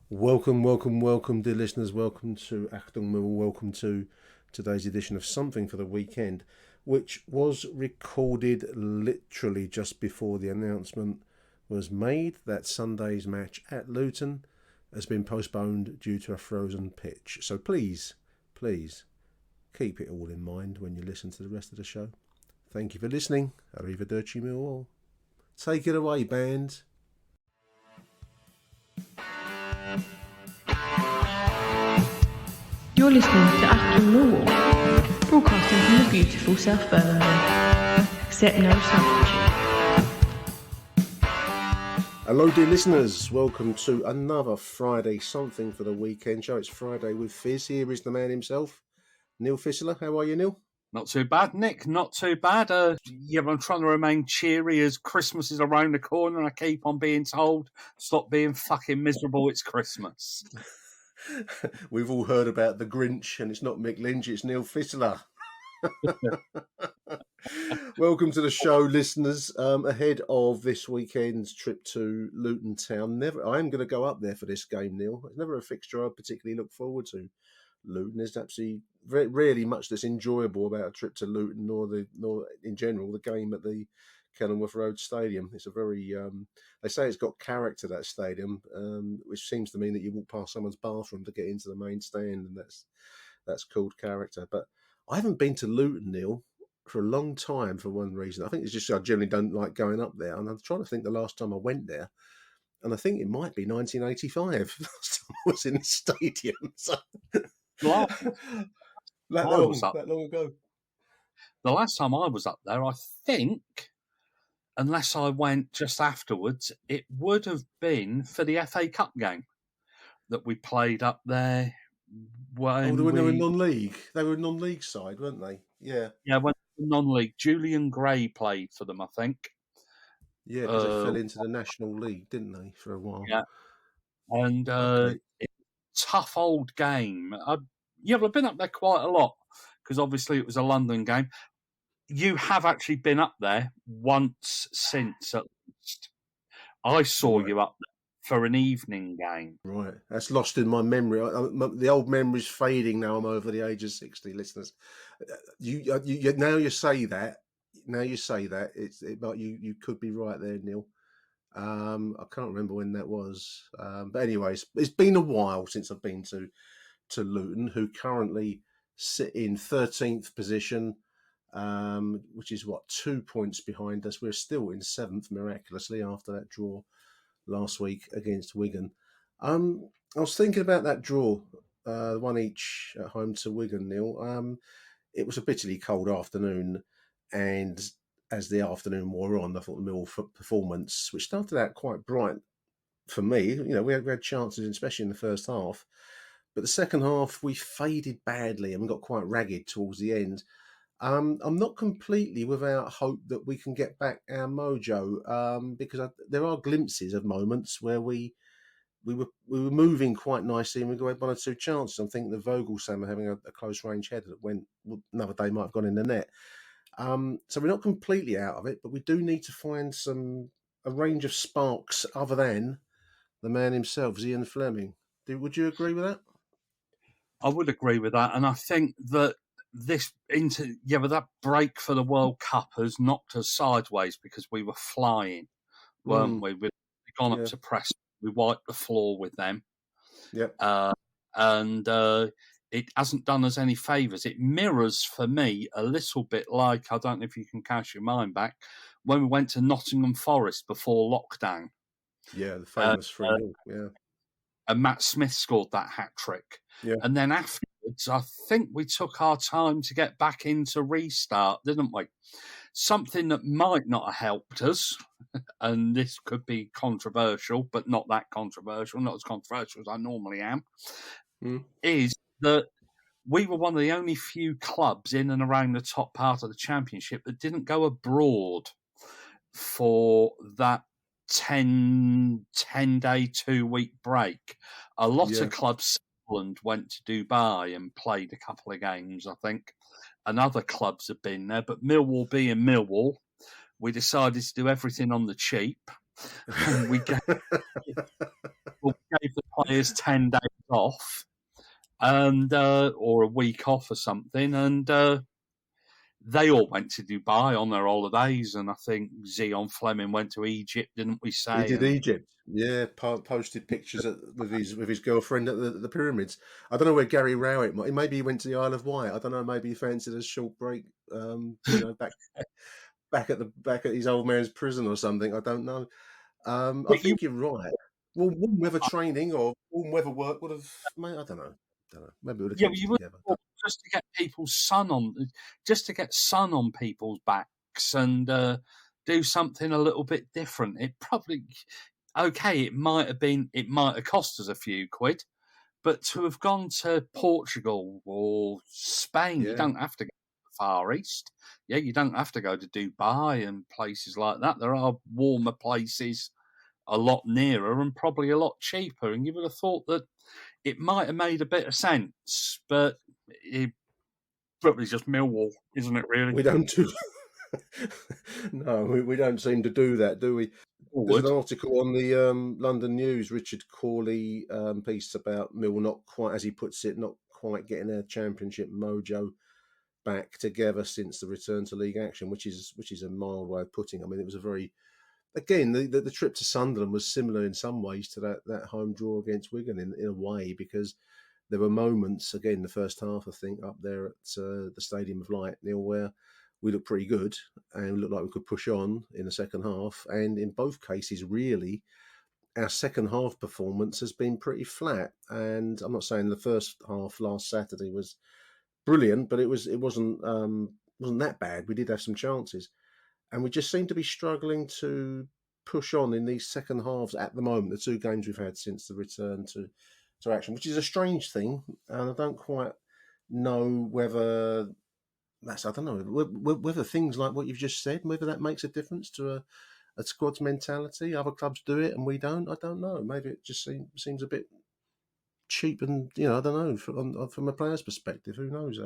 Welcome, dear listeners. Welcome to Achtung, Millwall. Welcome to today's edition of Something for the Weekend, which was recorded literally just before the announcement was made that Sunday's match at Luton has been postponed due to a frozen pitch. So please, keep it all in mind when you listen to the rest of the show. Thank you for listening. Arrivederci Millwall. Take it away, band. You're listening to Achtung Millwall, broadcasting from the beautiful South Birmingham. Accept no substitute. Hello, dear listeners. Welcome to another Friday Something for the Weekend show. It's Friday with Fizz. Here is the man himself, Neil Fissler. How are you, Neil? Not too bad, Nick. Not too bad. I'm trying to remain cheery as Christmas is around the corner and I keep on being told, stop being fucking miserable, it's Christmas. We've all heard about the Grinch, and it's not Mick Lynch, it's Neil Fissler. Welcome to the show, listeners. Ahead of this weekend's trip to Luton Town, I am going to go up there for this game, Neil. It's never a fixture I particularly look forward to. Luton is absolutely rarely much that's enjoyable about a trip to Luton, nor in general the game at the Kenilworth Road Stadium. It's a very they say it's got character, that stadium, which seems to mean that you walk past someone's bathroom to get into the main stand, and that's called character. But I haven't been to Luton, Neil, for a long time for one reason. I think it's just I generally don't like going up there, and I'm trying to think the last time I went there, and I think it might be 1985. Last time I was in the stadium. So Well, that long ago. The last time I was up there, I think, unless I went just afterwards, it would have been for the FA Cup game that we played up there. When they were non-league. They were a non-league side, weren't they? Yeah. Yeah, when non-league. Julian Gray played for them, I think. Yeah, because they fell into the National League, didn't they, for a while? Yeah. And okay. It's a tough old game. I've been up there quite a lot because obviously it was a London game. You have actually been up there once since, at least. I saw you up there for an evening game. Right. That's lost in my memory. The old memory's fading now. I'm over the age of 60, listeners. Now you say that, you could be right there, Neil. I can't remember when that was. But anyways, it's been a while since I've been to Luton, who currently sit in 13th position, which is 2 points behind us. We're still in 7th, miraculously, after that draw last week against Wigan. I was thinking about that draw, 1 each at home to Wigan, Neil. It was a bitterly cold afternoon, and as the afternoon wore on, I thought the Millwall performance, which started out quite bright for me, we had chances, especially in the first half, but the second half we faded badly and got quite ragged towards the end. I'm not completely without hope that we can get back our mojo, because there are glimpses of moments where we were moving quite nicely and we got 1 or 2 chances. I'm thinking the Vogelsam having a close range header that went another day might have gone in the net. So we're not completely out of it, but we do need to find a range of sparks other than the man himself, Ian Fleming. Would you agree with that? I would agree with that, and I think that but that break for the World Cup has knocked us sideways because we were flying, weren't we? We'd gone up to Preston, we wiped the floor with them. Yep. And it hasn't done us any favours. It mirrors, for me, a little bit like, I don't know if you can cast your mind back, when we went to Nottingham Forest before lockdown. Yeah, the famous 3-0, yeah. And Matt Smith scored that hat-trick. Yeah. And then afterwards, I think we took our time to get back into restart, didn't we? Something that might not have helped us, and this could be controversial, but not that controversial, not as controversial as I normally am, is that we were one of the only few clubs in and around the top part of the Championship that didn't go abroad for that 10-day, 2-week break. A lot of clubs, Scotland, went to Dubai and played a couple of games, I think, and other clubs have been there. But Millwall being Millwall, we decided to do everything on the cheap. And we gave the players 10 days off, and or a week off or something, and they all went to Dubai on their holidays, and I think Zion Fleming went to Egypt, didn't we He say? did And Egypt. Yeah, posted pictures with his girlfriend at the pyramids. I don't know where Gary Rowett. Maybe he went to the Isle of Wight. I don't know. Maybe he fancied a short break. Back at his old man's prison or something. I don't know. I but you, think you're right. Well, warm weather training or warm weather work would have. I don't know. Maybe it would have yeah, kept you it would together. have thought just to get people's sun on, just to get sun on people's backs and do something a little bit different. It probably okay. It might have cost us a few quid. But to have gone to Portugal or Spain, you Yeah, don't have to go to the Far East. Yeah, you don't have to go to Dubai and places like that. There are warmer places a lot nearer and probably a lot cheaper. And you would have thought that it might have made a bit of sense, but it probably just Millwall, isn't it, really? we don't do. No, we don't seem to do that, do we? There's an Forward. article on the London News, Richard Corley piece about Mill not quite, as he puts it, not quite getting their championship mojo back together since the return to league action, which is a mild way of putting it. I mean, it was a very, again, the trip to Sunderland was similar in some ways to that home draw against Wigan in a way, because there were moments, again, the first half, I think, up there at the Stadium of Light, Neil, where we looked pretty good and we looked like we could push on in the second half. And in both cases, really, our second half performance has been pretty flat. And I'm not saying the first half last Saturday was brilliant, but it wasn't that bad. We did have some chances, and we just seem to be struggling to push on in these second halves at the moment. The two games we've had since the return to action, which is a strange thing, and I don't quite know whether I don't know whether things like what you've just said, whether that makes a difference to a squad's mentality. Other clubs do it and we don't. I don't know. Maybe it just seems a bit cheap, and I don't know from a player's perspective. Who knows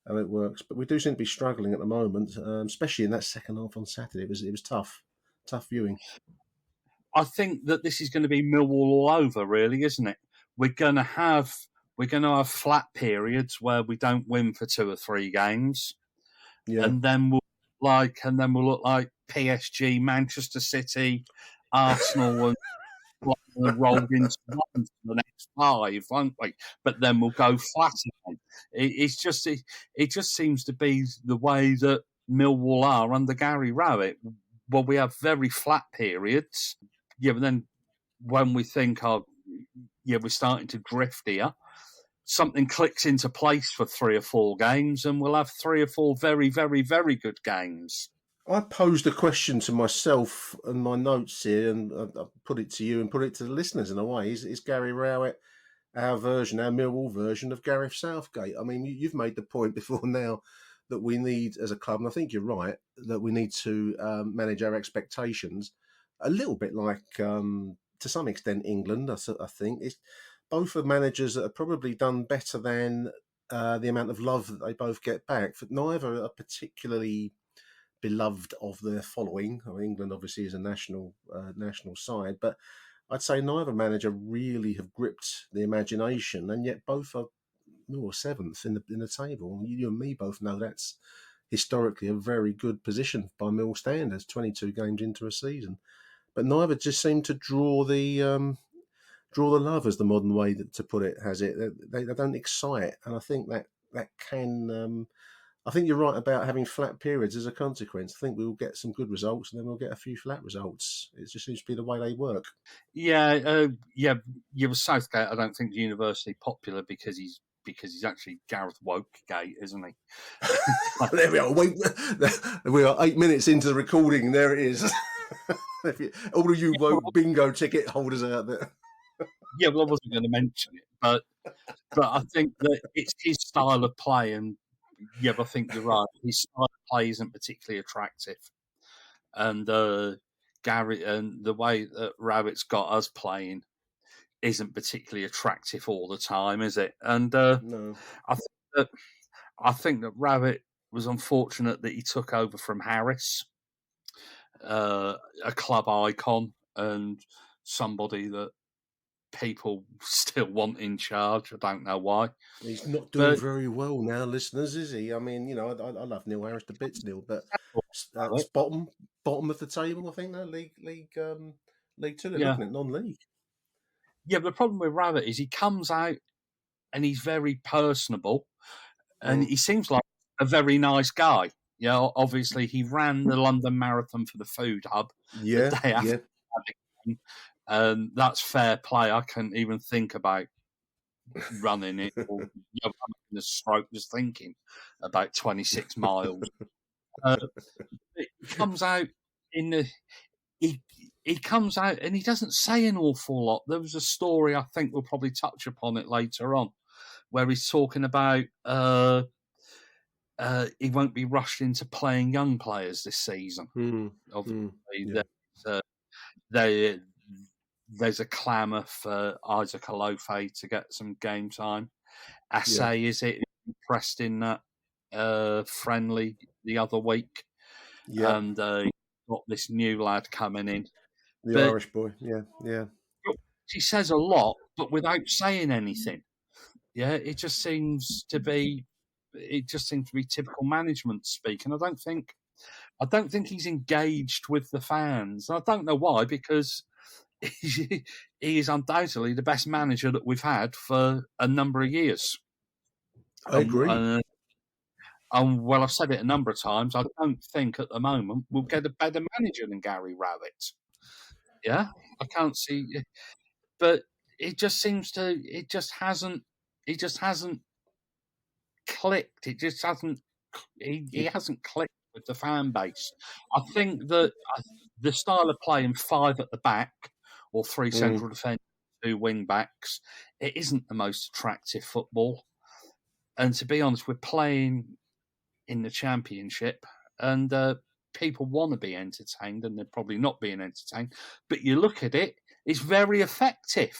how it works? But we do seem to be struggling at the moment, especially in that second half on Saturday. It was tough viewing. I think that this is going to be Millwall all over, really, isn't it? We're going to have flat periods where we don't win for 2 or 3 games, Yeah, and then we'll look like PSG, Manchester City, Arsenal, and rolled into one for the next 5, won't we? But then we'll go flat again. It just seems to be the way that Millwall are under Gary Rowett. Well, we have very flat periods. Yeah, but then when we think, we're starting to drift here, something clicks into place for 3 or 4 games, and we'll have 3 or 4 very, very, very good games. I posed a question to myself and my notes here, and I put it to you and put it to the listeners in a way. Is Gary Rowett our Millwall version of Gareth Southgate? I mean, you've made the point before now that we need, as a club, and I think you're right, that we need to manage our expectations a little bit like, to some extent, England. I think it's both are managers that have probably done better than the amount of love that they both get back. But neither are particularly beloved of their following. I mean, England obviously is a national side, but I'd say neither manager really have gripped the imagination, and yet both are seventh in the table. You and me both know that's historically a very good position by Mill standards, 22 games into a season. But neither just seem to draw the love, as the modern way to put it has it. They don't excite, and I think that can. I think you're right about having flat periods as a consequence. I think we'll get some good results, and then we'll get a few flat results. It just seems to be the way they work. Yeah, with Southgate, I don't think universally popular because he's actually Gareth Wokegate, isn't he? There we are. We are 8 minutes into the recording. There it is. All of you woke bingo ticket holders out there. Yeah, well, I wasn't going to mention it, but I think that it's his style of play, and I think you're right. His style of play isn't particularly attractive, and Gary and the way that Rabbit's got us playing isn't particularly attractive all the time, is it? And No. I think that Rabbit was unfortunate that he took over from Harris, a club icon and somebody that people still want in charge. I don't know why. He's not doing But very well now, listeners, is he? I mean, you know, I love Neil Harris to bits, Neil, but it's bottom of the table, I think. That League Two, they're yeah, looking at non-league. yeah. The problem with Rabbit is he comes out and he's very personable, and he seems like a very nice guy. Yeah, obviously he ran the London Marathon for the Food Hub the Yeah, day after, yeah. and that's fair play. I couldn't even think about running it or having a stroke just thinking about 26 miles. He comes out in the he comes out and he doesn't say an awful lot. There was a story, I think we'll probably touch upon it later on, where he's talking about he won't be rushed into playing young players this season. Obviously, yeah. there's a clamour for Isaac Alofe to get some game time. Assay, is it, impressed in that friendly the other week? Yeah. And got this new lad coming in. The Irish boy, yeah. He says a lot, but without saying anything. Yeah, it just seems to be typical management speak, and I don't think he's engaged with the fans. I don't know why, because he is undoubtedly the best manager that we've had for a number of years. I agree. Well, I've said it a number of times. I don't think at the moment we'll get a better manager than Gary Rowett. Yeah, I can't see, but it just seems to. It just hasn't clicked. It just hasn't. He hasn't clicked with the fan base. I think that the style of playing 5 at the back or 3 central defenders, 2 wing backs, it isn't the most attractive football. And to be honest, we're playing in the Championship, and people want to be entertained, and they're probably not being entertained. But you look at it, it's very effective.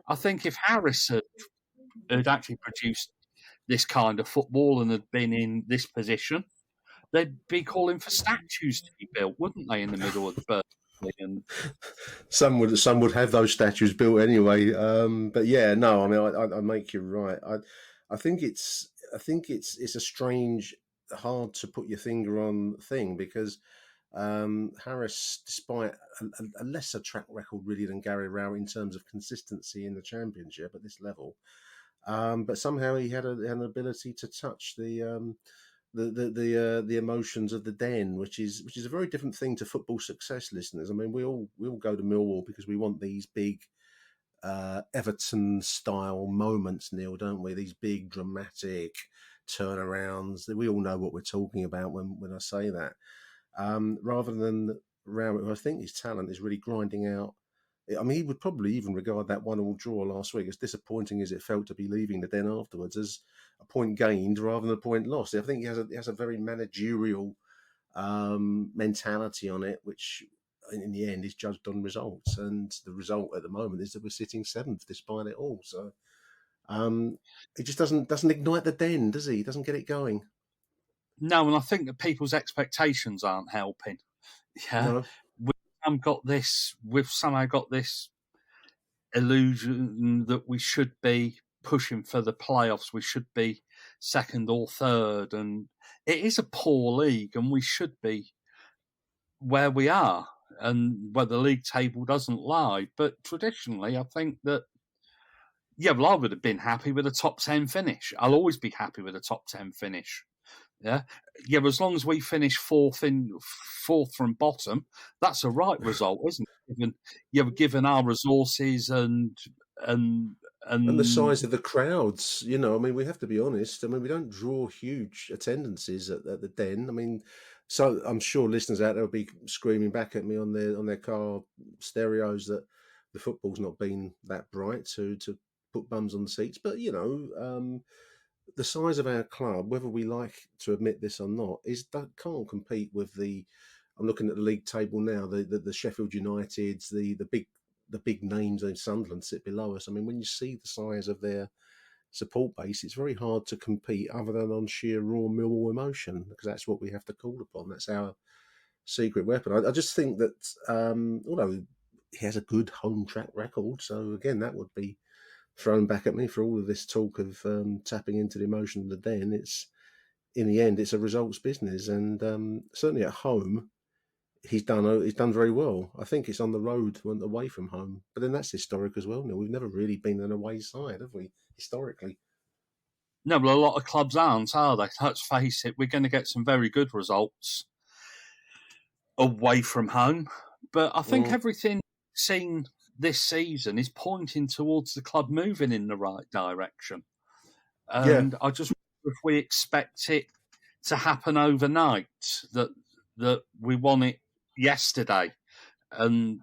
I think if Harris had actually produced this kind of football and had been in this position, they'd be calling for statues to be built, wouldn't they, in the middle of the Burnley? And some would have those statues built anyway. But yeah, no, I mean, I make you right. I think it's a strange, hard to put your finger on thing, because Harris, despite a lesser track record really than Gary Rowett in terms of consistency in the Championship at this level, but somehow he had an ability to touch the emotions of the Den, which is a very different thing to football success, listeners. I mean, we all go to Millwall because we want these big Everton style moments, Neil, don't we? These big dramatic turnarounds. We all know what we're talking about when I say that. Rather than Rowett, who I think his talent is really grinding out. I mean, he would probably even regard that 1-1 draw last week, as disappointing as it felt to be leaving the Den afterwards, as a point gained rather than a point lost. I think he has a very managerial mentality on it, which in the end is judged on results. And the result at the moment is that we're sitting 7th despite it all. So it just doesn't ignite the Den, does he? He doesn't get it going. No, and I think that people's expectations aren't helping. Yeah. No. We've somehow got this illusion that we should be pushing for the playoffs. We should be 2nd or 3rd, and it is a poor league, and we should be where we are, and where the league table doesn't lie. But traditionally, I think that, I would have been happy with a top 10 finish. I'll always be happy with a top 10 finish. Yeah, as long as we finish 4th from bottom, that's a right result, isn't it? Given our resources and the size of the crowds, I mean, we have to be honest. I mean, we don't draw huge attendances at the Den. I mean, so I'm sure listeners out there will be screaming back at me on their car stereos that the football's not been that bright to put bums on the seats. But the size of our club, whether we like to admit this or not, can't compete with the. I'm looking at the league table now. The Sheffield Uniteds, the big names in Sunderland sit below us. I mean, when you see the size of their support base, it's very hard to compete other than on sheer raw Millwall emotion, because that's what we have to call upon. That's our secret weapon. I just think that although he has a good home track record. So again, that would be thrown back at me for all of this talk of tapping into the emotion of the den. It's in the end, it's a results business, and certainly at home, he's done very well. I think it's on the road, went away from home, but then that's historic as well. No, we've never really been an away side, have we? Historically, No, but a lot of clubs aren't, are they? Let's face it, we're going to get some very good results away from home. But I think everything seen this season is pointing towards the club moving in the right direction. And I just wonder if we expect it to happen overnight, that we won it yesterday, and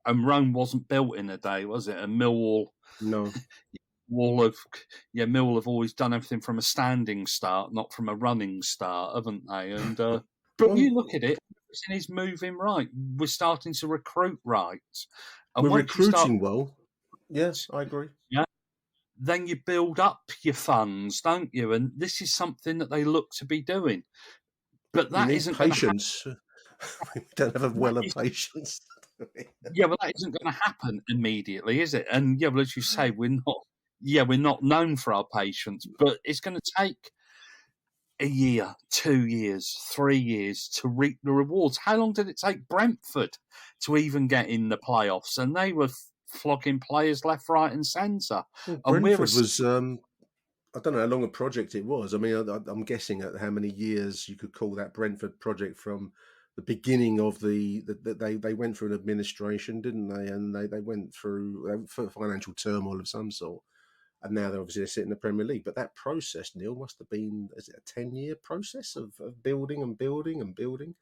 Rome wasn't built in a day, was it? And Millwall, no. Millwall have always done everything from a standing start, not from a running start, haven't they? And but you look at it, everything is moving right. We're starting to recruit right. And we're recruiting well. Yes, I agree. Yeah. Then you build up your funds, don't you? And this is something that they look to be doing. But that isn't patience. We don't have a well of patience. Yeah, but that isn't going to happen immediately, is it? And yeah, well, as you say, we're not known for our patience, but it's going to take a year, 2 years, 3 years to reap the rewards. How long did it take Brentford to even get in the playoffs? And they were flogging players left, right, and centre. Well, Brentford was. I don't know how long a project it was. I mean, I'm guessing at how many years you could call that Brentford project from the beginning of they went through an administration, didn't they? And they went through financial turmoil of some sort. And now they're sitting in the Premier League. But that process, Neil, must have been, is it a 10-year process of building and building and building?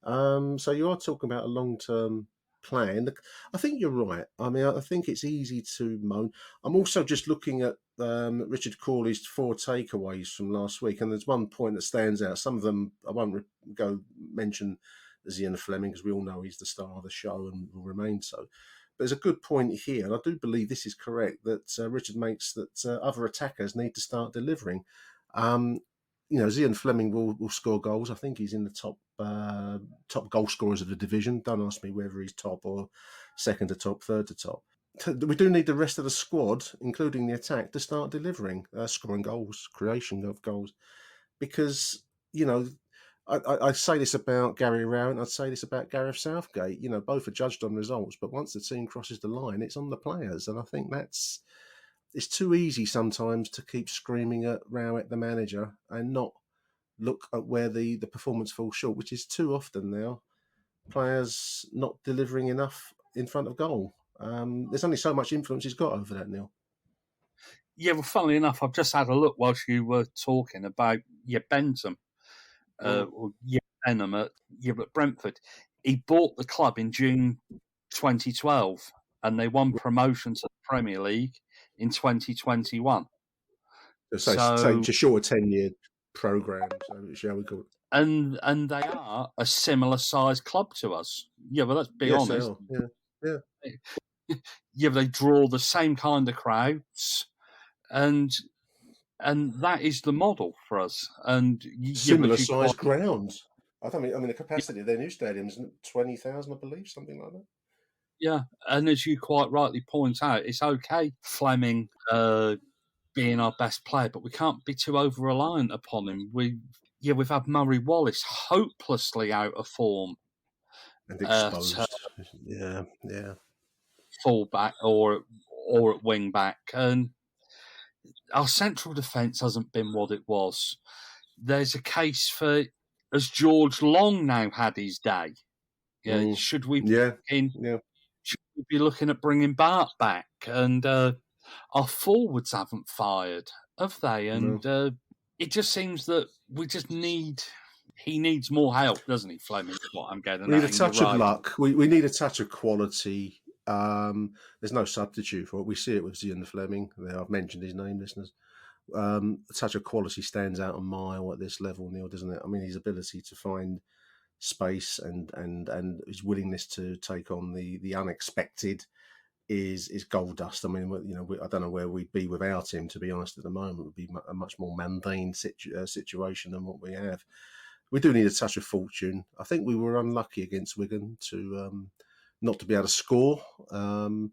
So you are talking about a long-term plan. I think you're right. I mean, I think it's easy to moan. I'm also just looking at Richard Corley's 4 takeaways from last week, and there's one point that stands out. Some of them I won't go mention Zian Fleming, because we all know he's the star of the show and will remain so. But there's a good point here, and I do believe this is correct, that Richard makes that other attackers need to start delivering. Zian Fleming will score goals. I think he's in the top goal scorers of the division. Don't ask me whether he's top or second to top, third to top. We do need the rest of the squad, including the attack, to start delivering, scoring goals, creation of goals. Because, I say this about Gary Rowett, I'd say this about Gareth Southgate. Both are judged on results, but once the team crosses the line, it's on the players. And I think it's too easy sometimes to keep screaming at Rowett, the manager, and not look at where the performance falls short, which is too often now. Players not delivering enough in front of goal. There's only so much influence he's got over that, Neil. Yeah, well, funnily enough, I've just had a look whilst you were talking about Bentham. Benham at Brentford. He bought the club in June 2012, and they won promotion to the Premier League in 2021. So just short a 10-year program, so shall we call it? And they are a similar sized club to us. Yeah, well, let's be honest. Yeah, they draw the same kind of crowds, and that is the model for us. And similar sized grounds. I mean, the capacity of their new stadium is 20,000, I believe, something like that. Yeah, and as you quite rightly point out, it's okay Fleming being our best player, but we can't be too over-reliant upon him. We've had Murray Wallace hopelessly out of form. And exposed. Fullback or at wing back. And our central defence hasn't been what it was. There's a case for, as George Long now had his day. Yeah, should we be looking at bringing Bart back? And our forwards haven't fired, have they? And it just seems that he needs more help, doesn't he, Fleming? What I'm getting. We need a touch of luck. We need a touch of quality. There's no substitute for it. We see it with Zian Fleming. I've mentioned his name, listeners. A touch of quality stands out a mile at this level, Neil, doesn't it? I mean, his ability to find space and his willingness to take on the unexpected is gold dust. I mean, I don't know where we'd be without him. To be honest, at the moment, it would be a much more mundane situation than what we have. we do need a touch of fortune. I think we were unlucky against Wigan to not to be able to score. Tom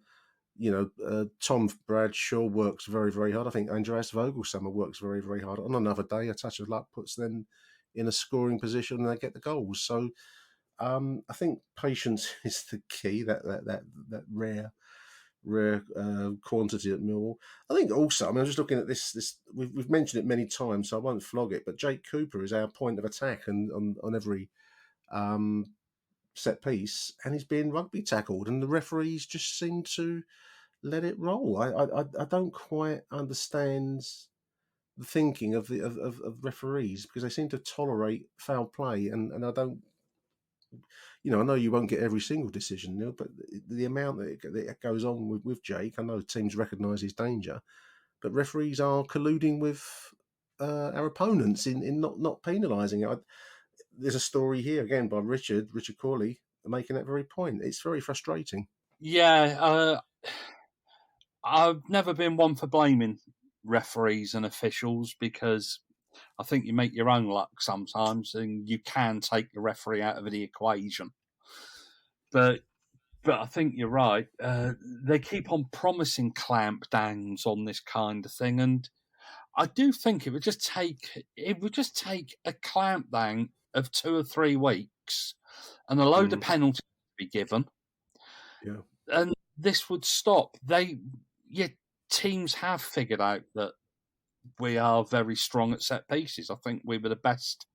Bradshaw works very, very hard. I think Andreas Vogelsummer works very, very hard. On another day, a touch of luck puts them in a scoring position and they get the goals. So I think patience is the key, that rare quantity at Millwall. I think also, I mean, I'm just looking at this. We've mentioned it many times, so I won't flog it. But Jake Cooper is our point of attack, and on every set piece, and he's being rugby tackled, and the referees just seem to let it roll. I don't quite understand the thinking of referees, because they seem to tolerate foul play, and I don't. I know you won't get every single decision, Neil, but the amount that goes on with Jake, I know teams recognise his danger, but referees are colluding with our opponents in not penalising it. There's a story here again by Richard Corley making that very point. It's very frustrating. Yeah, I've never been one for blaming referees and officials, because I think you make your own luck sometimes, and you can take the referee out of the equation. But I think you're right. They keep on promising clampdowns on this kind of thing, and I do think it would just take a clampdown of 2 or 3 weeks and a load of penalties to be given. Yeah, and this would stop. Teams have figured out that we are very strong at set pieces. I think we were the best,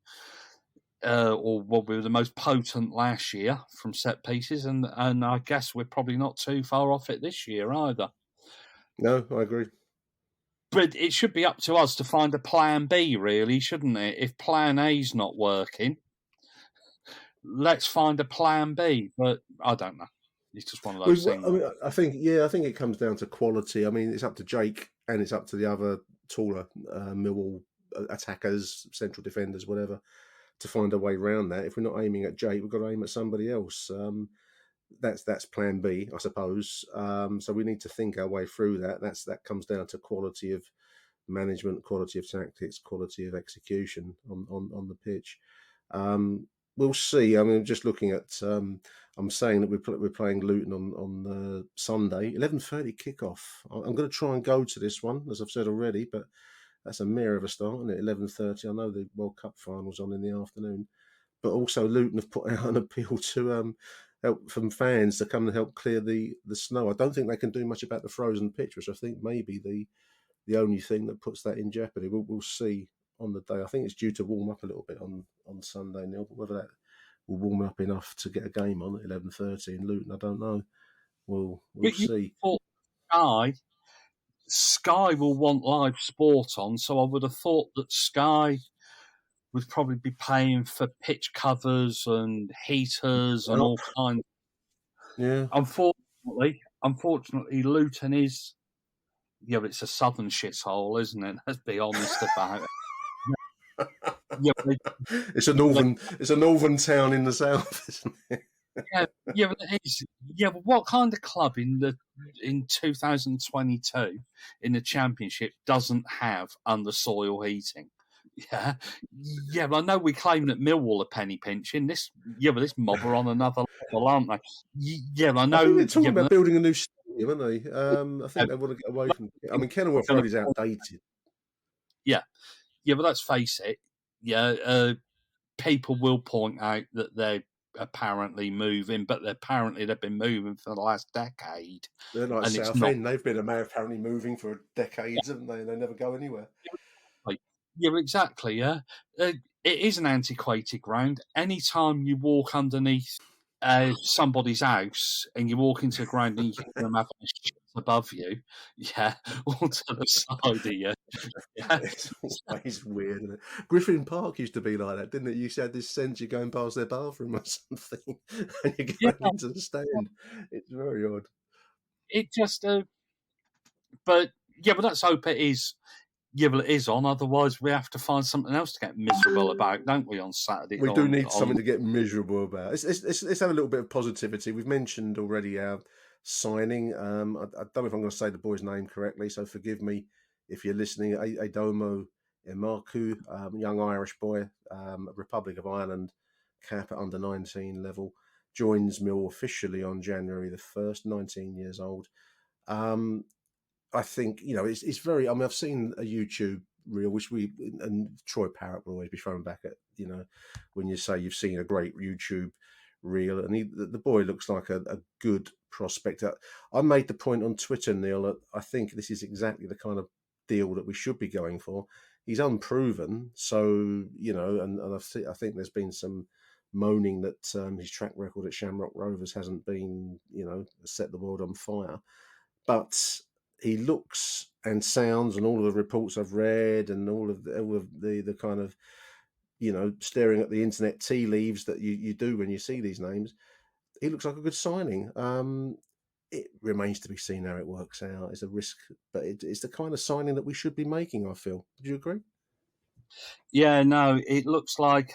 we were the most potent last year from set pieces, and I guess we're probably not too far off it this year either. No, I agree. But it should be up to us to find a plan B, really, shouldn't it? If plan A's not working, let's find a plan B. But I don't know. It's just one of those things. I mean, I think it comes down to quality. I mean, it's up to Jake and it's up to the other taller Millwall attackers, central defenders, whatever, to find a way around that. If we're not aiming at Jake, we've got to aim at somebody else. That's plan B, I suppose. So we need to think our way through that. That comes down to quality of management, quality of tactics, quality of execution on the pitch. We'll see. I mean, just looking at, I'm saying that we're playing Luton on Sunday, 11:30 kickoff. I'm going to try and go to this one, as I've said already, but that's a mare of a start, isn't it? 11:30. I know the World Cup final's on in the afternoon, but also Luton have put out an appeal to help from fans to come and help clear the snow. I don't think they can do much about the frozen pitch, which I think may be the only thing that puts that in jeopardy. We'll see on the day. I think it's due to warm up a little bit on Sunday, Neil, but whether that will warm up enough to get a game on at 11:30 in Luton, I don't know. We'll see. Sky will want live sport on, so I would have thought that Sky would probably be paying for pitch covers and heaters and all kinds. Yeah. Unfortunately, Luton is, it's a southern shithole, isn't it? Let's be honest about it. It's a northern town in the south, isn't it? But it is. But what kind of club in 2022 in the Championship doesn't have under soil heating? But I know we claim that Millwall are penny pinching. But this mob are on another level, aren't they? But I know. I think they're talking about building a new stadium, aren't they? I think they want to get away from. I mean, Kenilworth Road is outdated. But let's face it. People will point out that they're apparently moving, but they've been moving for the last decade. They're like Southend. They've been apparently moving for decades, haven't they? And they never go anywhere. Exactly. It is an antiquated ground. Anytime you walk underneath somebody's house and you walk into the ground and you hear them having a shit above you, or to the side of you. It's always weird, isn't it? Griffin Park used to be like that, didn't it? You used to have this sense you're going past their bathroom or something and you're going into the stand. It's very odd. It just, but let's hope it is. But it is on. Otherwise, we have to find something else to get miserable about, don't we? On Saturday, we do need something to get miserable about. Let's have a little bit of positivity. We've mentioned already our signing. I don't know if I'm going to say the boy's name correctly, so forgive me if you're listening. Adomo Emarku, young Irish boy, Republic of Ireland cap at under 19 level, joins Mill officially on January the 1st, 19 years old. I think, it's very, I've seen a YouTube reel, which and Troy Parrott will always be thrown back at, when you say you've seen a great YouTube reel, and the boy looks like a good prospect. I made the point on Twitter, Neil, that I think this is exactly the kind of deal that we should be going for. He's unproven, so, and I think there's been some moaning that his track record at Shamrock Rovers hasn't been, set the world on fire. But he looks and sounds, and all of the reports I've read, and all of the kind of, staring at the internet tea leaves that you do when you see these names, he looks like a good signing. It remains to be seen how it works out. It's a risk, but it's the kind of signing that we should be making, I feel. Do you agree? Yeah, no, it looks like,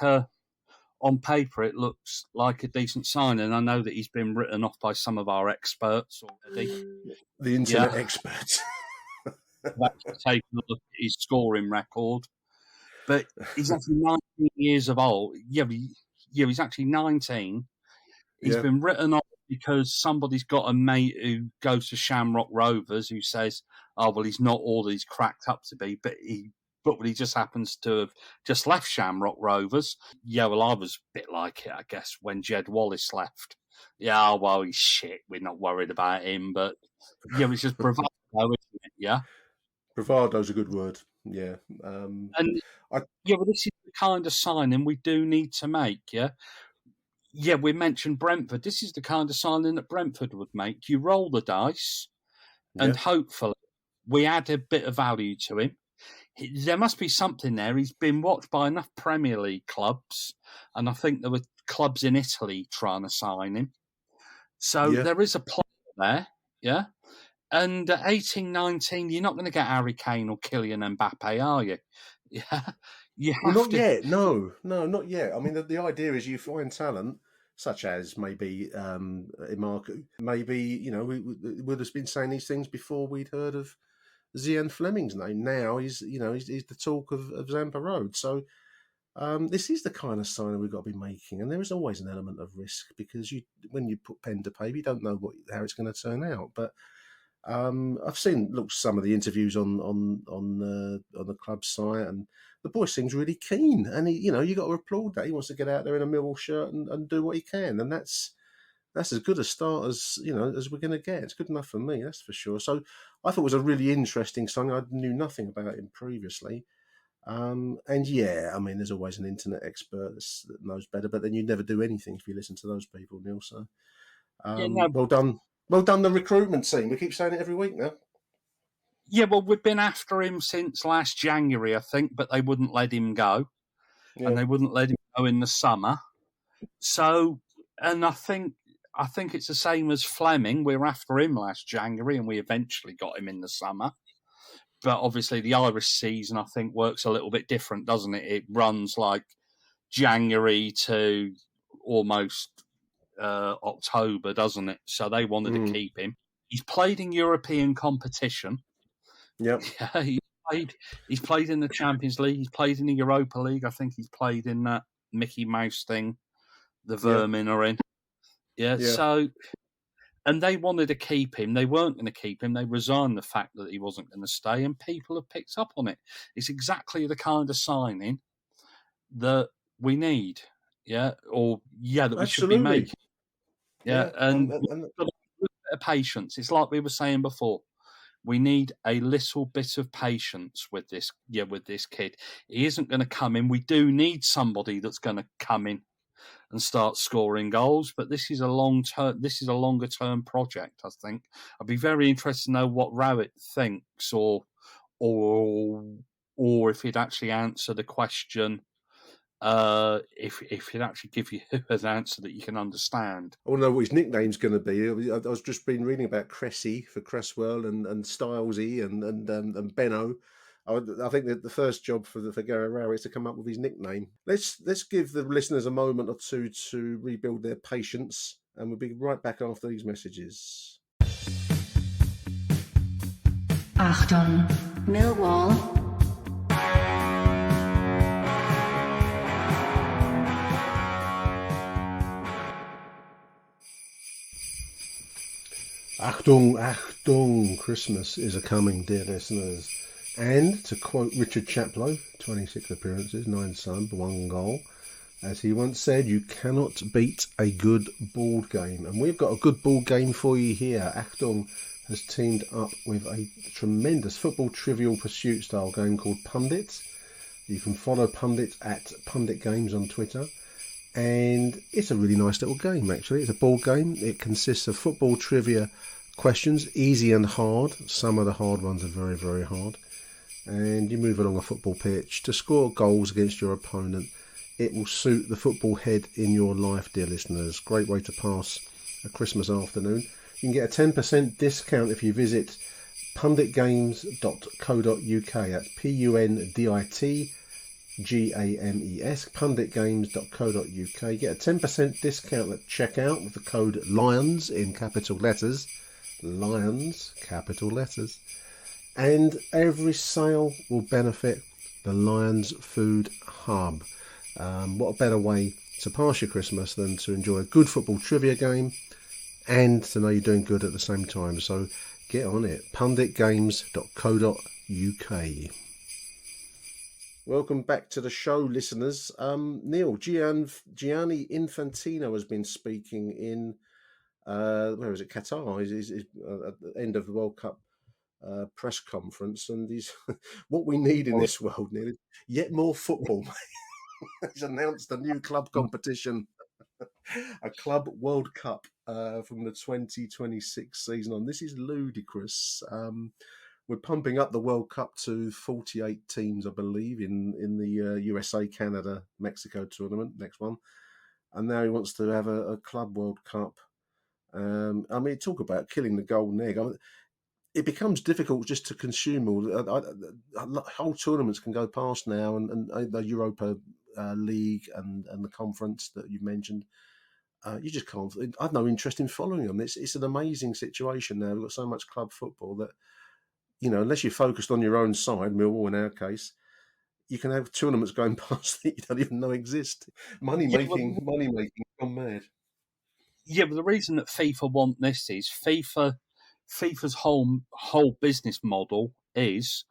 on paper, it looks like a decent signing. I know that he's been written off by some of our experts already. The internet experts. That's taken a look at his scoring record. But he's actually 19 years of old. Yeah, he's actually 19. He's been written off because somebody's got a mate who goes to Shamrock Rovers who says, oh, well, he's not all that he's cracked up to be, but he just happens to have just left Shamrock Rovers. Yeah, well, I was a bit like it, I guess, when Jed Wallace left. Yeah, well, he's shit. We're not worried about him. But, it's just bravado, isn't it? Yeah? Bravado's a good word. Yeah. Well, this is the kind of signing we do need to make, yeah? Yeah, we mentioned Brentford. This is the kind of signing that Brentford would make. You roll the dice, and hopefully we add a bit of value to him. There must be something there. He's been watched by enough Premier League clubs, and I think there were clubs in Italy trying to sign him. So there is a player there, yeah? And at 18, 19, you're not going to get Harry Kane or Kylian Mbappe, are you? Yeah. Not yet. No, not yet. I mean, the idea is you find talent, such as maybe Emarku. Maybe, we would have been saying these things before we'd heard of Zian Fleming's name. Now he's the talk of Zampa Road. So this is the kind of signing we've got to be making. And there is always an element of risk because when you put pen to paper, you don't know how it's going to turn out. But I've seen some of the interviews on the club site, and the boy seems really keen. And he, you got to applaud that. He wants to get out there in a Millwall shirt and do what he can, and that's as good a start as as we're going to get. It's good enough for me, that's for sure. So I thought it was a really interesting signing. I knew nothing about him previously, and I mean, there's always an internet expert that knows better, but then you'd never do anything if you listen to those people, Neil. So well done. Well done, the recruitment team. We keep saying it every week now. Yeah, well, we've been after him since last January, I think, but they wouldn't let him go. Yeah. And they wouldn't let him go in the summer. So, and I think it's the same as Fleming. We were after him last January, and we eventually got him in the summer. But obviously the Irish season, I think, works a little bit different, doesn't it? It runs like January to almost October, doesn't it? So they wanted to keep him. He's played in European competition. Yep. Yeah, he's played in the Champions League. He's played in the Europa League. I think he's played in that Mickey Mouse thing the Vermin are in. Yeah. So, and they wanted to keep him. They weren't going to keep him. They resigned the fact that he wasn't going to stay, and people have picked up on it. It's exactly the kind of signing that we need. Yeah, that we should be making. Yeah, and a bit of patience. It's like we were saying before. We need a little bit of patience with this kid. He isn't going to come in. We do need somebody that's going to come in and start scoring goals, but this is a longer term project, I think. I'd be very interested to know what Rowett thinks, or if he'd actually answer the question. If he'd actually give you an answer that you can understand. I want to know what his nickname's going to be. I was just been reading about Cressy for Cresswell and Stylesy and Benno. I think that the first job for Gary Rowett is to come up with his nickname. Let's give the listeners a moment or two to rebuild their patience, and we'll be right back after these messages. Achtung, Millwall. Achtung, Achtung, Christmas is a-coming, dear listeners. And to quote Richard Chaplow, 26 appearances, 9 subs, 1 goal. As he once said, you cannot beat a good board game. And we've got a good board game for you here. Achtung has teamed up with a tremendous football trivial pursuit style game called Pundit. You can follow Pundit at Pundit Games on Twitter. And it's a really nice little game, actually. It's a board game. It consists of football trivia questions, easy and hard. Some of the hard ones are very, very hard. And you move along a football pitch to score goals against your opponent. It will suit the football head in your life, dear listeners. Great way to pass a Christmas afternoon. You can get a 10% discount if you visit punditgames.co.uk. That's PUNDITGAMES, punditgames.co.uk. Get a 10% discount at checkout with the code LIONS in capital letters. LIONS, capital letters. And every sale will benefit the Lions Food Hub. What a better way to pass your Christmas than to enjoy a good football trivia game and to know you're doing good at the same time. So get on it. punditgames.co.uk. Welcome back to the show, listeners. Neil, Gianni Infantino has been speaking in, where is it, Qatar? He's at the end of the World Cup press conference, and he's what we need in this world, Neil, is yet more football. He's announced a new club competition, a Club World Cup from the 2026 season on. This is ludicrous. We're pumping up the World Cup to 48 teams, I believe, in the USA, Canada, Mexico tournament, next one. And now he wants to have a Club World Cup. I mean, talk about killing the golden egg. It becomes difficult just to consume all. Whole tournaments can go past now, and the Europa League and the conference that you mentioned. You just can't. I've no interest in following them. It's an amazing situation now. We've got so much club football that, unless you're focused on your own side, Millwall in our case, you can have tournaments going past that you don't even know exist. Money making, gone mad. Yeah, but the reason that FIFA want this is FIFA's whole business model is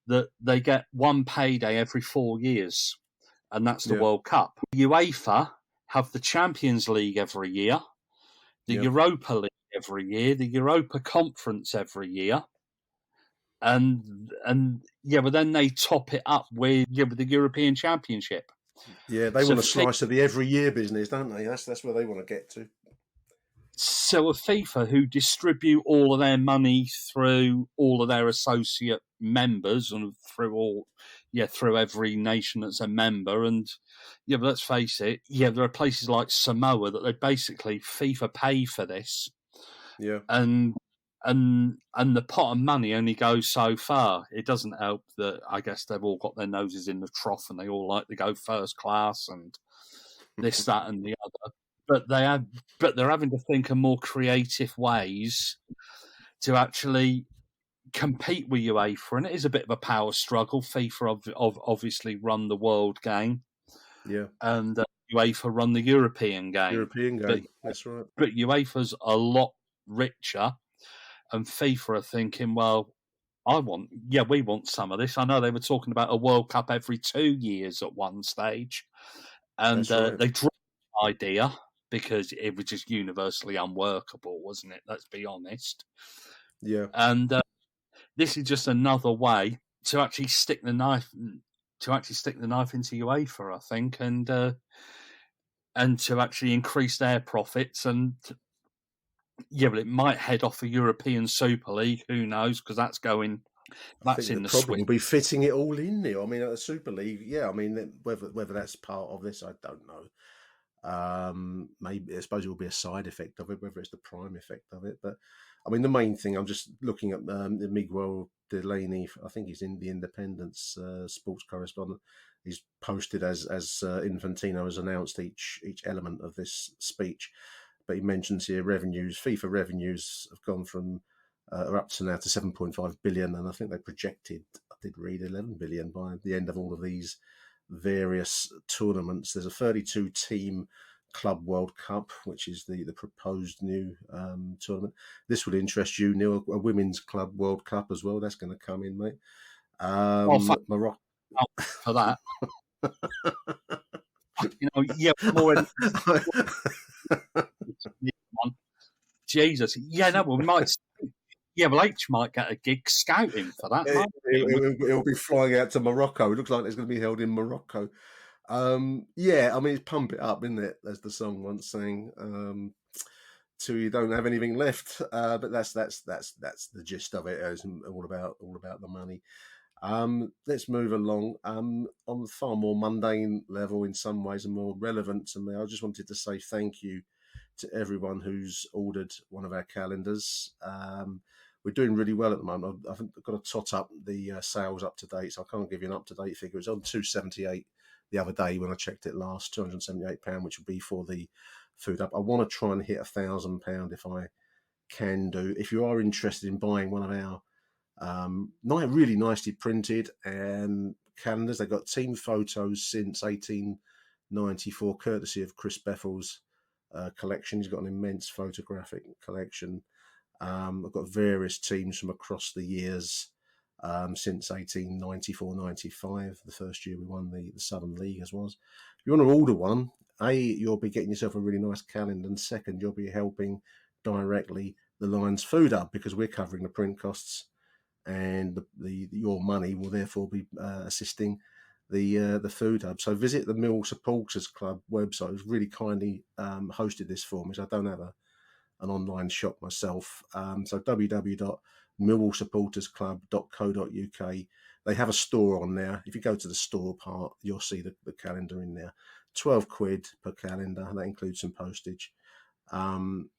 that they get one payday every 4 years, and that's the World Cup. UEFA have the Champions League every year, the Europa League every year, the Europa Conference every year, and but then they top it up with the European Championship. Yeah, they want a slice of the every year business, don't they? That's where they want to get to. So a FIFA who distribute all of their money through all of their associate members and through every nation that's a member, and but let's face it, there are places like Samoa that they basically FIFA pay for this, and the pot of money only goes so far. It doesn't help that I guess they've all got their noses in the trough and they all like to go first class and this, that, and the other. But they're having to think of more creative ways to actually compete with UEFA, and it is a bit of a power struggle. FIFA obviously run the world game, and UEFA run the European game. That's right. But UEFA's a lot richer, and FIFA are thinking, well, we want some of this. I know they were talking about a World Cup every 2 years at one stage, and they dropped the idea because it was just universally unworkable, wasn't it? Let's be honest. Yeah. And this is just another way to actually stick the knife into UEFA, I think, and to actually increase their profits. And but it might head off a European Super League. Who knows? Because that's going. That's in the problem will be fitting it all in there. I mean, at the Super League, I mean, whether that's part of this, I don't know. Maybe I suppose it will be a side effect of it, whether it's the prime effect of it. But I mean, the main thing, I'm just looking at the Miguel Delaney. I think he's in the Independence sports correspondent. He's posted as Infantino has announced each element of this speech. But he mentions here revenues. FIFA revenues have gone from are up to now to 7.5 billion, and I think they projected, I did read, 11 billion by the end of all of these various tournaments. There's a 32 team Club World Cup, which is the proposed new tournament. This would interest you, Neil, a Women's Club World Cup as well. That's going to come in, mate. Morocco. For that. Yeah, I'm already. Jesus. Yeah, no, we might. Yeah, well, H might get a gig scouting for that. It'll be flying out to Morocco. It looks like it's going to be held in Morocco. Yeah, I mean, it's pump it up, isn't it? As the song once sang. Till you don't have anything left. But that's the gist of it. It's all about the money. Let's move along. On a far more mundane level, in some ways, and more relevant to me, I just wanted to say thank you to everyone who's ordered one of our calendars. We're doing really well at the moment. I've got to tot up the sales up to date, so I can't give you an up to date figure. It was on 278 the other day when I checked it last, £278, which would be for the food up. I want to try and hit £1,000 if I can do. If you are interested in buying one of our really nicely printed calendars, they've got team photos since 1894, courtesy of Chris Beffels' collection. He's got an immense photographic collection. I've got various teams from across the years since 1894-95, the first year we won the Southern League as was. If you want to order one, A, you'll be getting yourself a really nice calendar, and second, you'll be helping directly the Lions Food Hub, because we're covering the print costs, and your money will therefore be assisting the Food Hub. So visit the Mill Supporters Club website, who's really kindly hosted this for me, so I don't have an online shop myself. So www.millwallsupportersclub.co.uk. They have a store on there. If you go to the store part, you'll see the calendar in there. £12 per calendar, and that includes some postage. And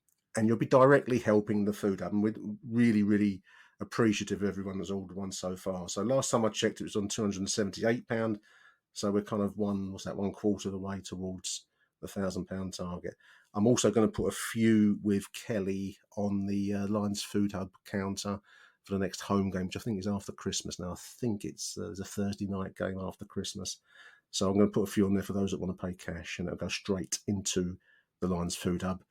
you'll be directly helping the Food Hub. And we're really, really appreciative of everyone that's ordered one so far. So last time I checked, it was on £278. So we're kind of one quarter of the way towards the £1,000 target. I'm also going to put a few with Kelly on the Lions Food Hub counter for the next home game, which I think is after Christmas now. I think it's a Thursday night game after Christmas. So I'm going to put a few on there for those that want to pay cash, and it'll go straight into the Lions Food Hub,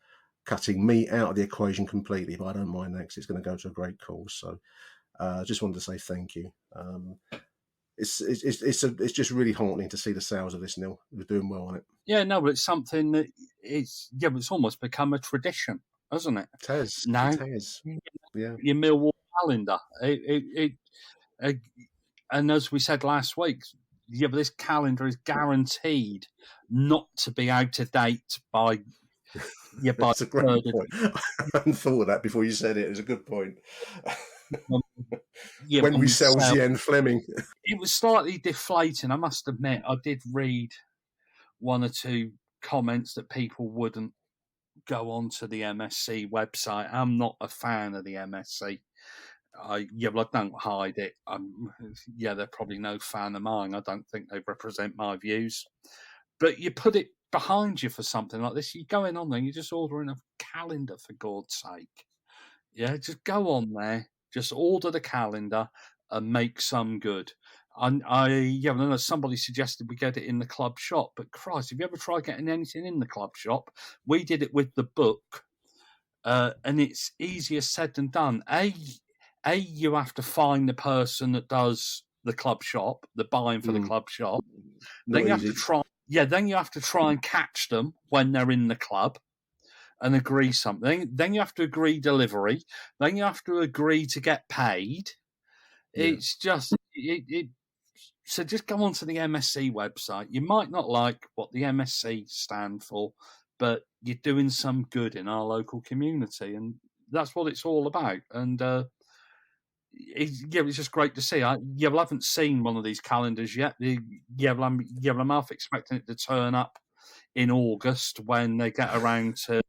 cutting me out of the equation completely, but I don't mind that because it's going to go to a great cause. So I just wanted to say thank you. It's just really heartening to see the sales of this, Neil. We're doing well on it. Yeah, no, but it's something that it's almost become a tradition, hasn't it? It has. Now, it has. Yeah. Your Millwall calendar. And as we said last week, but this calendar is guaranteed not to be out of date by. Yeah, that's a great point. I hadn't thought of that before you said it. It was a good point. When we sell Zien Fleming. It was slightly deflating, I must admit. I did read one or two comments that people wouldn't go onto the MSC website. I'm not a fan of the MSC. I don't hide it. They're probably no fan of mine. I don't think they represent my views. But you put it behind you for something like this. You're going on there, you're just ordering a calendar, for God's sake. Yeah, just go on there, just order the calendar and make some good. I know somebody suggested we get it in the club shop, but Christ, have you ever tried getting anything in the club shop? We did it with the book, and it's easier said than done. You have to find the person that does the club shop, the buying for the club shop. Then you have to try. Yeah, then you have to try and catch them when they're in the club and agree something. Then you have to agree delivery. Then you have to agree to get paid. Yeah. It's just so just go onto the MSC website. You might not like what the MSC stand for, but you're doing some good in our local community, and that's what it's all about. And it's just great to see. I haven't seen one of these calendars yet. I'm half expecting it to turn up in August when they get around to.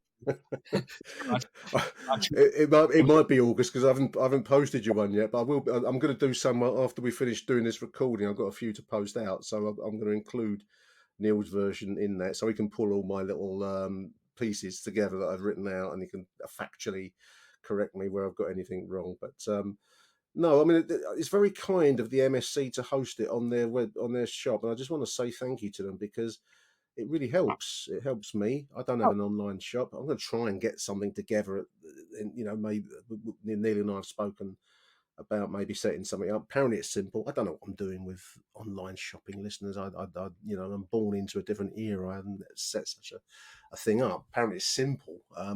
it might be August because I haven't posted you one yet, but I will. I'm going to do some after we finish doing this recording. I've got a few to post out, so I'm going to include Neil's version in that, so he can pull all my little pieces together that I've written out, and he can factually correct me where I've got anything wrong. But no, I mean it's very kind of the MSC to host it on their shop, and I just want to say thank you to them because it really helps. It helps me. I don't have an online shop. I'm going to try and get something together. And, maybe Neil and I have spoken about maybe setting something up. Apparently, it's simple. I don't know what I'm doing with online shopping, listeners. I'm born into a different era. I haven't set such a thing up. Apparently, it's simple. I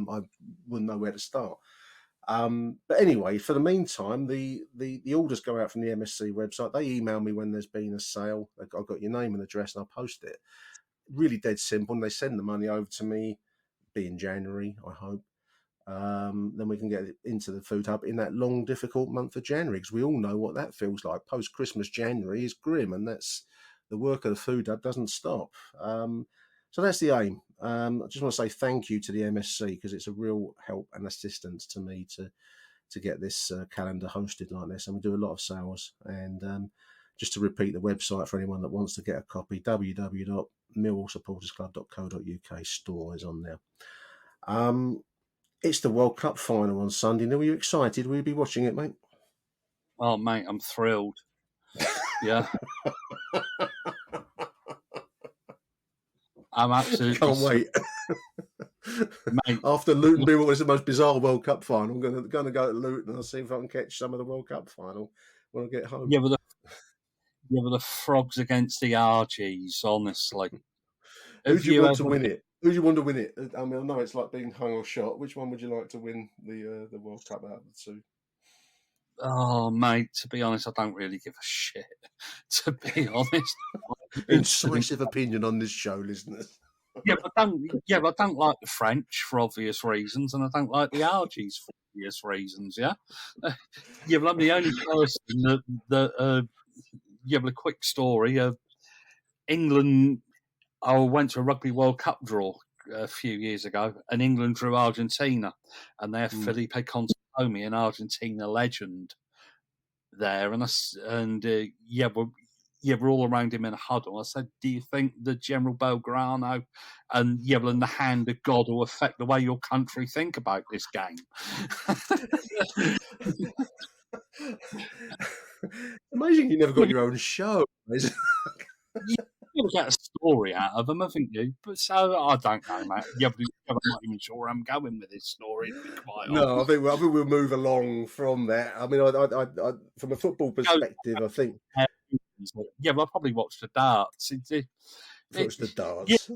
wouldn't know where to start. But anyway, for the meantime, the orders go out from the MSC website. They email me when there's been a sale. I've got your name and address, and I post it. Really dead simple. And they send the money over to me. Be in January, I hope. Then we can get into the food hub in that long, difficult month of January, because we all know what that feels like. Post-Christmas January is grim, and that's the work of the food hub doesn't stop. So that's the aim. I just want to say thank you to the MSC, because it's a real help and assistance to me to get this calendar hosted like this. And we do a lot of sales. And just to repeat the website for anyone that wants to get a copy, www.millwallsupportersclub.co.uk store is on there. It's the World Cup final on Sunday. Now, are you excited? Will you be watching it, mate? Oh, mate, I'm thrilled. Yeah. I'm absolutely... Can't wait. Mate, after Luton being what was the most bizarre World Cup final, I'm going to go to Luton and I'll see if I can catch some of the World Cup final when I get home. Yeah, but the frogs against the RGs, honestly. Who do you want to win it? Who do you want to win it? I mean, I know it's like being hung or shot. Which one would you like to win the World Cup out of the two? Oh, mate, to be honest, I don't really give a shit. To be honest. Incisive opinion on this show, listeners. But I don't like the French for obvious reasons, and I don't like the RGs for obvious reasons, yeah? But I'm the only person that a quick story of England. I went to a Rugby World Cup draw a few years ago, and England drew Argentina, and they have Felipe Contepomi, an Argentina legend, there, we're all around him in a huddle. I said, "Do you think the General Belgrano and the hand of God will affect the way your country think about this game?" Amazing, you never got your own show. You get a story out of them, haven't you? But so I don't know, mate. I'm not even sure where I'm going with this story. To be quite honest. I think we'll move along from that. I mean, I from a football perspective, I think. I probably watched the darts. Watched the darts.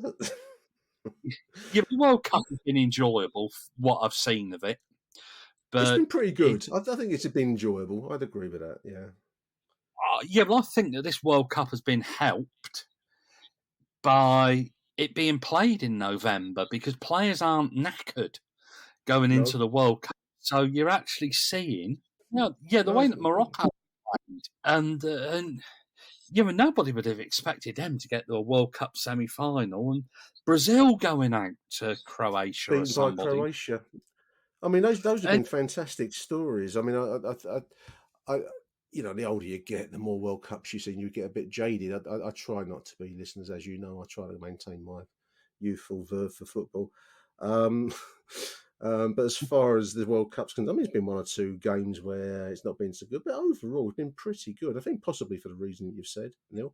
The World Cup has been enjoyable. What I've seen of it, but it's been pretty good. I think it's been enjoyable. I'd agree with that. Yeah. I think that this World Cup has been helped by it being played in November, because players aren't knackered going into the World Cup. So you're actually seeing, the way that Morocco played, and nobody would have expected them to get to a World Cup semi-final, and Brazil going out to Croatia or somebody. Croatia. I mean, those have been fantastic stories. I mean, I the older you get, the more World Cups you see, and you get a bit jaded. I try not to be, listeners, as you know. I try to maintain my youthful verve for football. But as far as the World Cup's concerned, I mean, it's been one or two games where it's not been so good, but overall, it's been pretty good. I think possibly for the reason that you've said, Neil.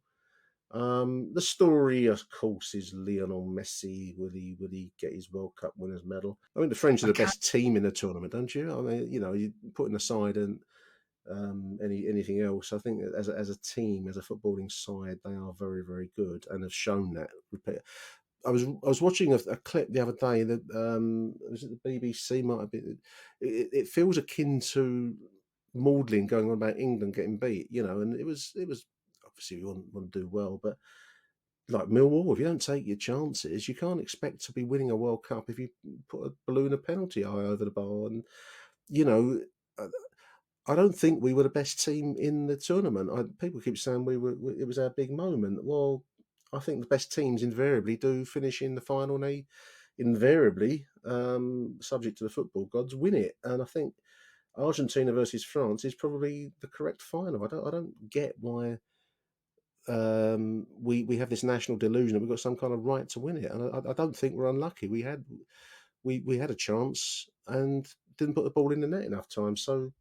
The story, of course, is Lionel Messi. Will he get his World Cup winners' medal? I mean, the French are the best team in the tournament, don't you? I mean, you putting aside anything else, I think as a team, as a footballing side, they are very, very good and have shown that. I was watching a clip the other day that was it the BBC? Might have been. It feels akin to maudlin going on about England getting beat, and it was obviously we want to do well, but like Millwall, if you don't take your chances, you can't expect to be winning a World Cup if you put a balloon of penalty eye over the bar. And I don't think we were the best team in the tournament. People keep saying it was our big moment. Well, I think the best teams invariably do finish in the final, and they invariably, subject to the football gods, win it. And I think Argentina versus France is probably the correct final. I don't get why we have this national delusion that we've got some kind of right to win it, and I don't think we're unlucky. We had a chance and didn't put the ball in the net enough times. So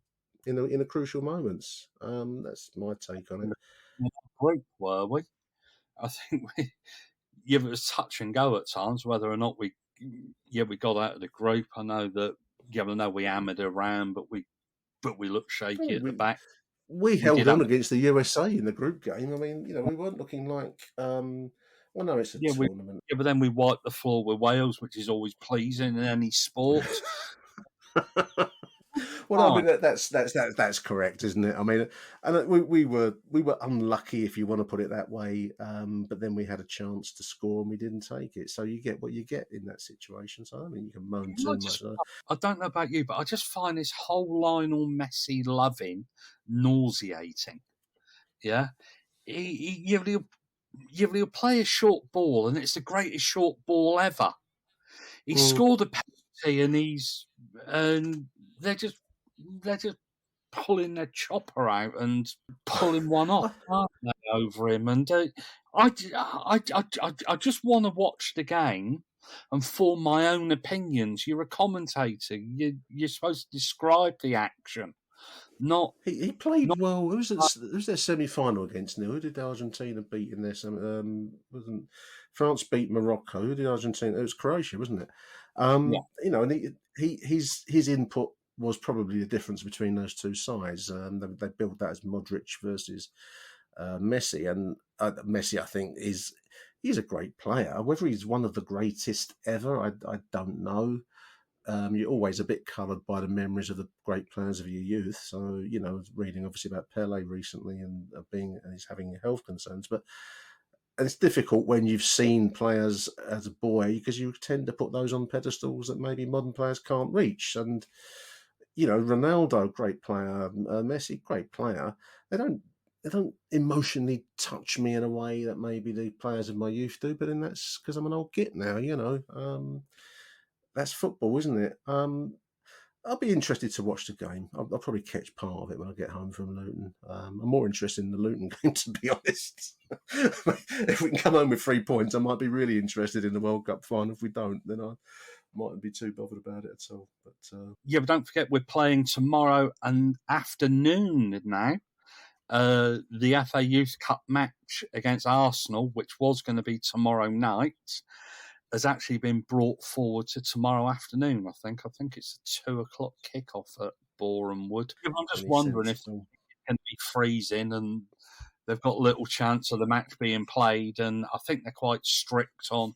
in the crucial moments, that's my take on it. Great, were we? I think it was touch and go at times whether or not we got out of the group. I know that we hammered around, but we looked shaky at the back. We We did held on have, against the USA in the group game. I mean, we weren't looking like. Well, no, it's a tournament. but then we wiped the floor with Wales, which is always pleasing in any sport. Well, I mean that's correct, isn't it? I mean, and we were unlucky, if you want to put it that way. But then we had a chance to score and we didn't take it. So you get what you get in that situation. So I mean, you can moan too much. I don't know about you, but I just find this whole Lionel Messi loving nauseating. Yeah, he'll play a short ball, and it's the greatest short ball ever. He scored a penalty, and they're just pulling their chopper out and pulling one off, aren't they, over him? And I just want to watch the game and form my own opinions. You're a commentator. You're supposed to describe the action. Not he played well. Who's their semi-final against? Neil? Who did Argentina beat in their wasn't France beat Morocco? Who did Argentina? It was Croatia, wasn't it? And his input was probably the difference between those two sides. They built that as Modric versus Messi, and Messi, I think, he's a great player. Whether he's one of the greatest ever, I don't know. You're always a bit coloured by the memories of the great players of your youth. So, reading obviously about Pele recently and he's having health concerns. But it's difficult when you've seen players as a boy because you tend to put those on pedestals that maybe modern players can't reach. And, Ronaldo, great player, Messi, great player. They don't emotionally touch me in a way that maybe the players of my youth do. But then that's because I'm an old git now, That's football, isn't it? I'll be interested to watch the game. I'll probably catch part of it when I get home from Luton. I'm more interested in the Luton game, to be honest. If we can come home with 3 points, I might be really interested in the World Cup final. If we don't, then I mightn't be too bothered about it at all. But but don't forget we're playing tomorrow and afternoon now. The FA Youth Cup match against Arsenal, which was going to be tomorrow night, has actually been brought forward to tomorrow afternoon, I think. I think it's a 2:00 kickoff at Boreham Wood. I'm just wondering if it's going to be freezing and they've got little chance of the match being played. And I think they're quite strict on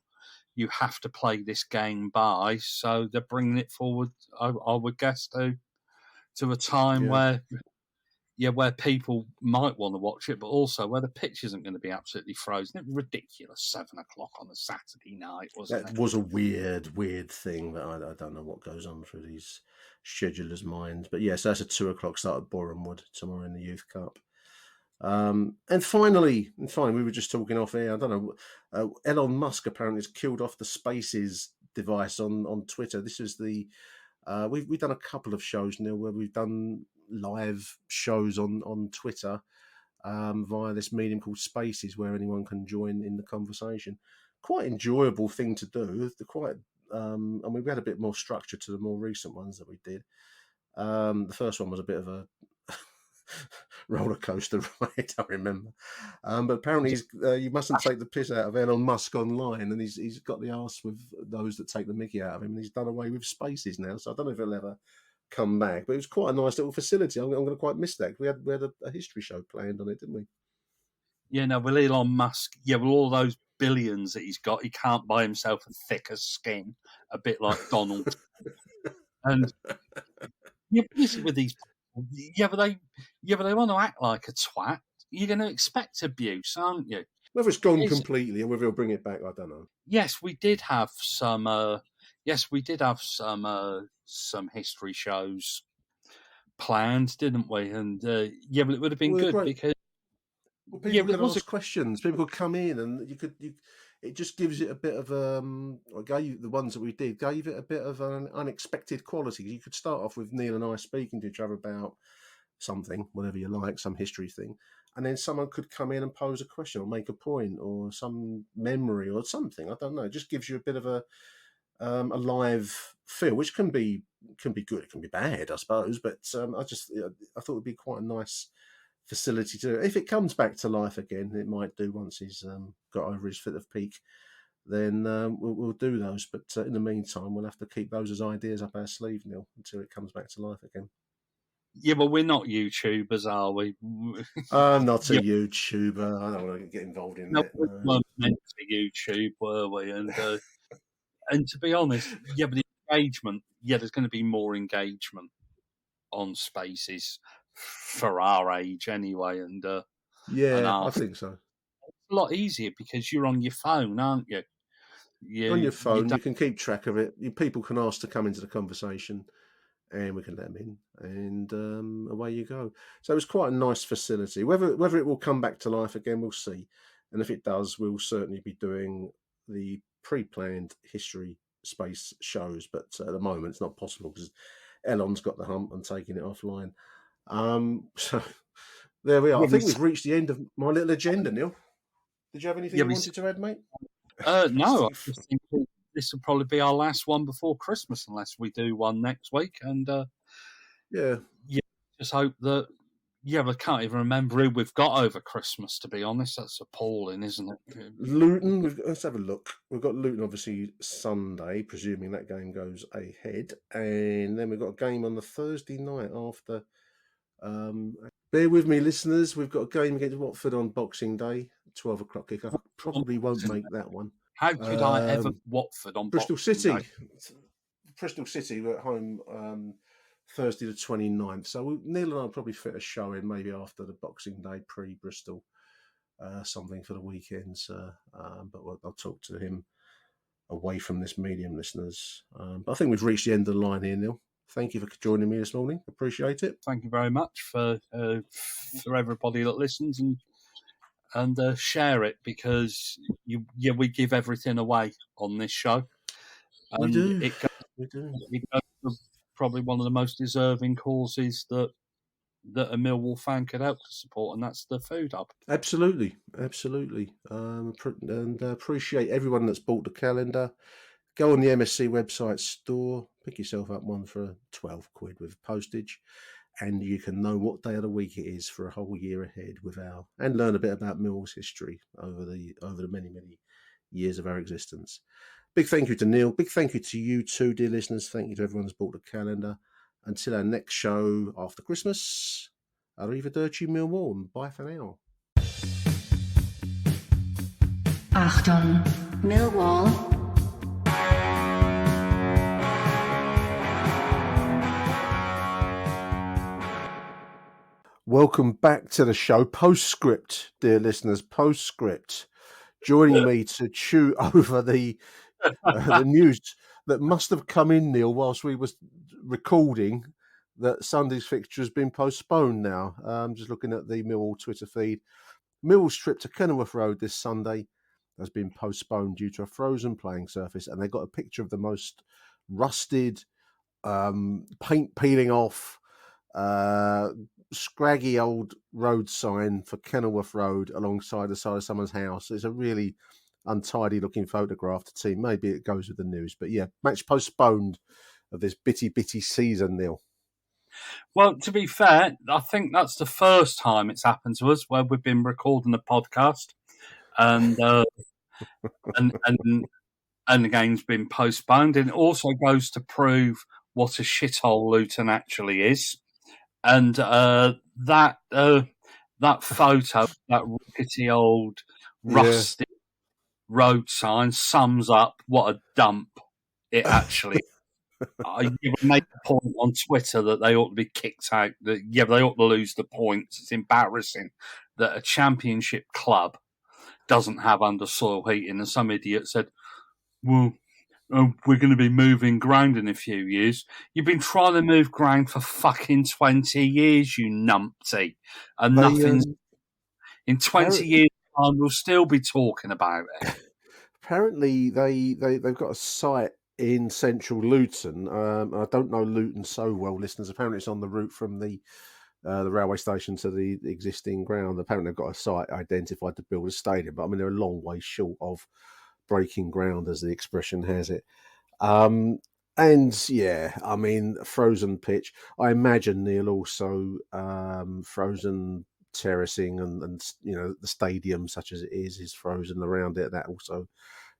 you have to play this game by. So they're bringing it forward, I would guess, to a time where people might want to watch it, but also where the pitch isn't going to be absolutely frozen. It's ridiculous, 7:00 on a Saturday night, wasn't it? That was a weird thing that I don't know what goes on through these schedulers' minds. But yes, that's a 2:00 start at Boreham Wood tomorrow in the Youth Cup. And finally, we were just talking off air. I don't know. Elon Musk apparently has killed off the Spaces device on Twitter. This is the we've done a couple of shows now where we've done live shows on Twitter via this medium called Spaces, where anyone can join in the conversation. Quite enjoyable thing to do. And we had a bit more structure to the more recent ones that we did. The first one was a bit of a roller coaster ride, I remember. But apparently, you mustn't take the piss out of Elon Musk online, and he's got the arse with those that take the mickey out of him. And he's done away with Spaces now, so I don't know if he'll ever come back. But it was quite a nice little facility. I'm going to quite miss that. We had a history show planned on it, didn't we? Yeah, no, with Elon Musk, with all those billions that he's got, he can't buy himself a thicker skin, a bit like Donald. And you're busy with these people. But they want to act like a twat. You're going to expect abuse, aren't you? Whether it's gone completely or whether he'll bring it back, I don't know. Yes, we did have some. Some history shows planned, didn't we? And but it would have been good because people could ask questions. People could come in, and it just gives it a bit of the ones that we did gave it a bit of an unexpected quality. You could start off with Neil and I speaking to each other about something, whatever you like, some history thing, and then someone could come in and pose a question or make a point or some memory or something. I don't know. It just gives you a bit of a live feel, which can be good, it can be bad, I suppose. But I thought it'd be quite a nice facility to. If it comes back to life again, it might do once he's got over his fit of peak. then we'll do those. But in the meantime, we'll have to keep those as ideas up our sleeve, Neil, until it comes back to life again. Yeah, but we're not YouTubers, are we? I'm not a Yeah, YouTuber. I don't want to get involved in no, that. we No. weren't meant to YouTube, were we? And to be honest, yeah, but the engagement, yeah, there's going to be more engagement on Spaces for our age anyway, and Yeah, our I think so. it's a lot easier because you're on your phone, aren't you? On your You phone, don't. you can keep track of it. People can ask to come into the conversation, and we can let them in, and away you go. So it's quite a nice facility. Whether it will come back to life again, we'll see. And if it does, we'll certainly be doing the pre-planned history space shows. But at the moment, it's not possible because Elon's got the hump and taking it offline. So there we are. I Yeah, think we've reached the end of my little agenda, Neil. Did you have anything you we wanted to add, mate? no, I just think this will probably be our last one before Christmas, unless we do one next week. And Yeah. yeah, just hope that. Yeah, but I can't even remember who we've got over Christmas. To be honest, that's appalling, isn't it? Luton, let's have a look. We've got Luton obviously Sunday, presuming that game goes ahead, and then we've got a game on the Thursday night after. Bear with me, listeners. We've got a game against Watford on Boxing Day, 12 o'clock kickoff. Probably won't make that one. How could I ever Watford on Bristol Boxing City. Day? Bristol City were at home Thursday the 29th. So Neil and I will probably fit a show in maybe after the Boxing Day pre-Bristol. Something for the weekends, but I'll talk to him away from this medium, listeners. But I think we've reached the end of the line here, Neil. Thank you for joining me this morning. Appreciate it. Thank you very much for everybody that listens and share it, because we give everything away on this show. And we do. It we do. goes to probably one of the most deserving causes that a Millwall fan could help to support, and that's the food hub. Absolutely. And appreciate everyone that's bought the calendar. Go on the MSC website store, pick yourself up one for 12 quid with postage, and you can know what day of the week it is for a whole year ahead and learn a bit about Millwall's history over the many, many years of our existence. Big thank you to Neil. Big thank you to you too, dear listeners. Thank you to everyone who's bought the calendar. Until our next show after Christmas, Arrivederci Millwall, and bye for now. Achtung, Millwall. Welcome back to the show. Postscript, dear listeners, postscript. Joining me to chew over the news that must have come in, Neil, whilst we were recording, that Sunday's fixture has been postponed now. I'm just looking at the Millwall Twitter feed. Millwall's trip to Kenilworth Road this Sunday has been postponed due to a frozen playing surface, and they got a picture of the most rusted, paint peeling off, scraggy old road sign for Kenilworth Road alongside the side of someone's house. It's a really untidy looking photograph to see. Maybe it goes with the news, but yeah, match postponed of this bitty season, Neil. Well, to be fair, I think that's the first time it's happened to us where we've been recording a podcast and the game's been postponed. And it also goes to prove what a shithole Luton actually is. And that photo, that rickety old rusty road sign, sums up what a dump it actually. I made the point on Twitter that they ought to be kicked out. That they ought to lose the points. It's embarrassing that a championship club doesn't have undersoil heating. And some idiot said, "Well, we're going to be moving ground in a few years." You've been trying to move ground for fucking 20 years, you numpty. And nothing's... In 20 years' time, we'll still be talking about it. Apparently, they've got a site in central Luton. I don't know Luton so well, listeners. Apparently, it's on the route from the railway station to the existing ground. Apparently, they've got a site identified to build a stadium, but I mean, they're a long way short of breaking ground, as the expression has it. And yeah, I mean, frozen pitch. I imagine, Neil, also frozen terracing and the stadium, such as it is frozen around it. That also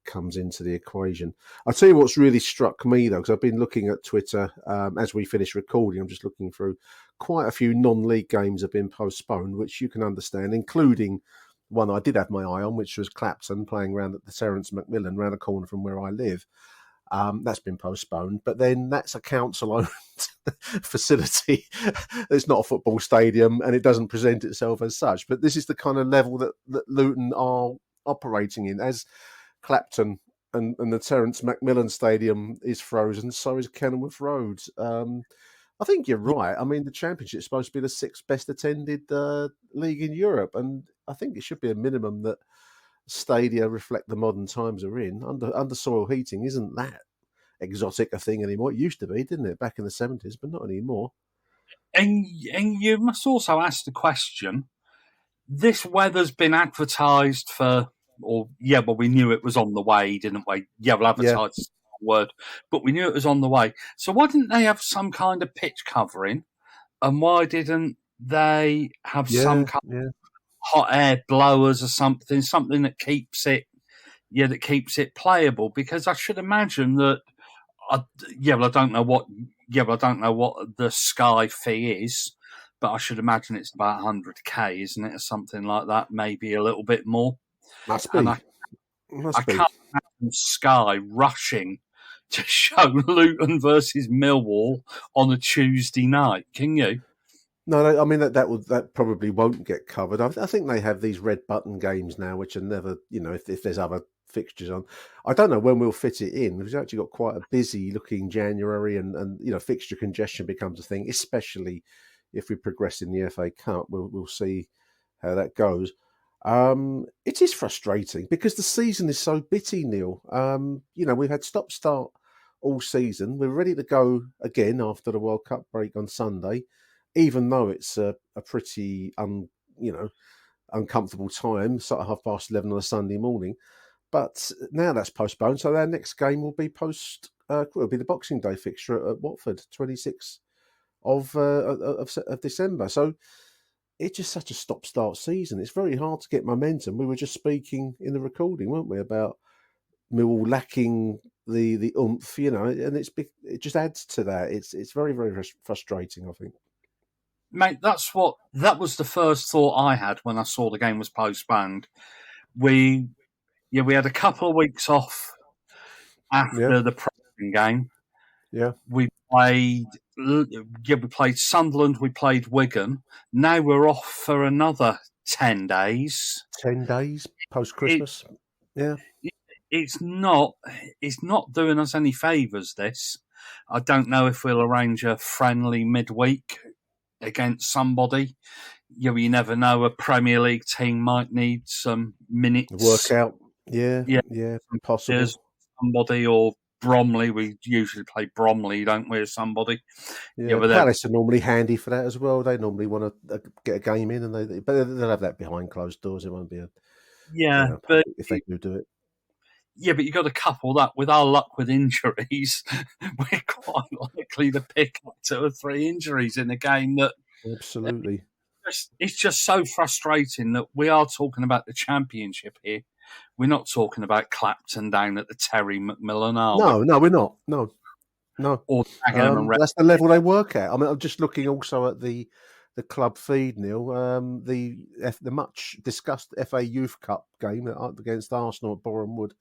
comes into the equation. I'll tell you what's really struck me, though, because I've been looking at Twitter as we finish recording. I'm just looking through quite a few non-league games have been postponed, which you can understand, including one I did have my eye on, which was Clapton playing round at the Terence Macmillan, round the corner from where I live. That's been postponed, but then that's a council-owned facility. It's not a football stadium, and it doesn't present itself as such. But this is the kind of level that Luton are operating in. As Clapton and the Terence Macmillan Stadium is frozen, so is Kenilworth Road. I think you're right. I mean, the Championship is supposed to be the 6th best attended league in Europe, and I think it should be a minimum that stadia reflect the modern times we're in. Under soil heating isn't that exotic a thing anymore. It used to be, didn't it, back in the 70s, but not anymore. And you must also ask the question, this weather's been advertised for, we knew it was on the way, didn't we? Yeah, we'll advertise the word, but we knew it was on the way. So why didn't they have some kind of pitch covering? And why didn't they have some kind of hot air blowers or something that keeps it playable? Because I should imagine that, I don't know what the Sky fee is, but I should imagine it's about 100k, isn't it, or something like that? Maybe a little bit more. Must be. And I can't imagine Sky rushing to show Luton versus Millwall on a Tuesday night. Can you? No, I mean that probably won't get covered. I think they have these red button games now, which are never, if there's other fixtures on. I don't know when we'll fit it in. We've actually got quite a busy looking January, and fixture congestion becomes a thing, especially if we progress in the FA Cup. We'll see how that goes. It is frustrating because the season is so bitty, Neil. We've had stop-start all season. We're ready to go again after the World Cup break on Sunday, even though it's a pretty uncomfortable time, sort of 11:30 on a Sunday morning. But now that's postponed, so our next game will be it'll be the Boxing Day fixture at Watford, 26th of December. So it's just such a stop-start season. It's very hard to get momentum. We were just speaking in the recording, weren't we, about Millwall lacking the oomph, and it just adds to that. It's very, very frustrating, I think. Mate, that was the first thought I had when I saw the game was postponed. We had a couple of weeks off after the Preston game. Yeah. We played Sunderland, we played Wigan. Now we're off for another 10 days. 10 days post-Christmas. It's not doing us any favours, this. I don't know if we'll arrange a friendly midweek against somebody. You never know, a Premier League team might need some minutes. Workout. Yeah, possible. There's somebody, or Bromley. We usually play Bromley, don't we, or somebody. Yeah, but Palace are normally handy for that as well. They normally want to get a game in, but they'll have that behind closed doors. It won't be but if they do it. Yeah, but you've got to couple that with our luck with injuries. We're quite likely to pick up 2 or 3 injuries in a game that... Absolutely. It's just so frustrating that we are talking about the Championship here. We're not talking about Clapton down at the Terry Macmillan, are we? No, we're not. No. Or that's the level they work at. I mean, I'm just looking also at the club feed, Neil. The much discussed FA Youth Cup game against Arsenal at Boreham Wood.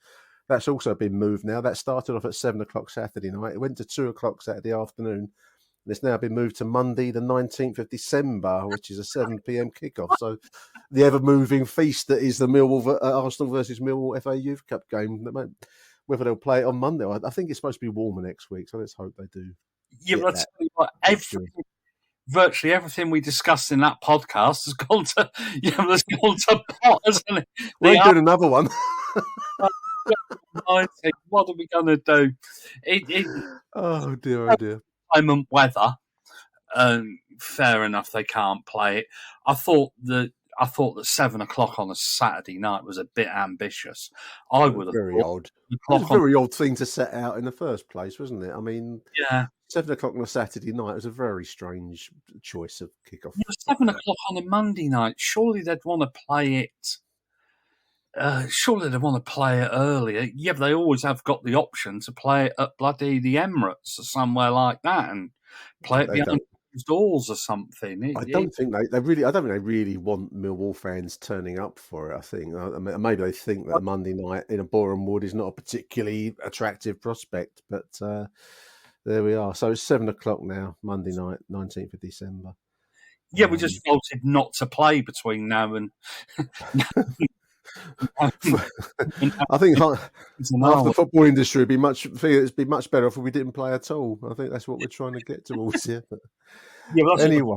That's also been moved now. That started off at 7:00 Saturday night. It went to 2:00 Saturday afternoon. And it's now been moved to Monday, the 19th of December, which is a 7 p.m. kickoff. So the ever-moving feast that is the Arsenal versus Millwall FA Youth Cup game. Whether they'll play it on Monday, I think it's supposed to be warmer next week. So let's hope they do. Yeah, but I'll tell you what, virtually everything we discussed in that podcast has gone to pot, hasn't it? We're doing another one. What are we going to do? Oh dear. Clement weather. Fair enough, they can't play it. I thought that 7:00 on a Saturday night was a bit ambitious. I would have very odd. It was a very odd thing to set out in the first place, wasn't it? I mean, 7:00 on a Saturday night was a very strange choice of kickoff. 7:00 on a Monday night. Surely they'd want to play it surely they want to play it earlier. Yeah, but they always have got the option to play it at bloody the Emirates or somewhere like that and play it They behind don't. closed doors or something. I don't think they really. I don't think they really want Millwall fans turning up for it. I think maybe they think that a Monday night in a Boreham Wood is not a particularly attractive prospect. But there we are. So it's 7:00 now, Monday night, 19th of December. Yeah, we just voted not to play between now and. I think half the football industry would be it'd be much better if we didn't play at all. I think that's what we're trying to get towards here. But anyway,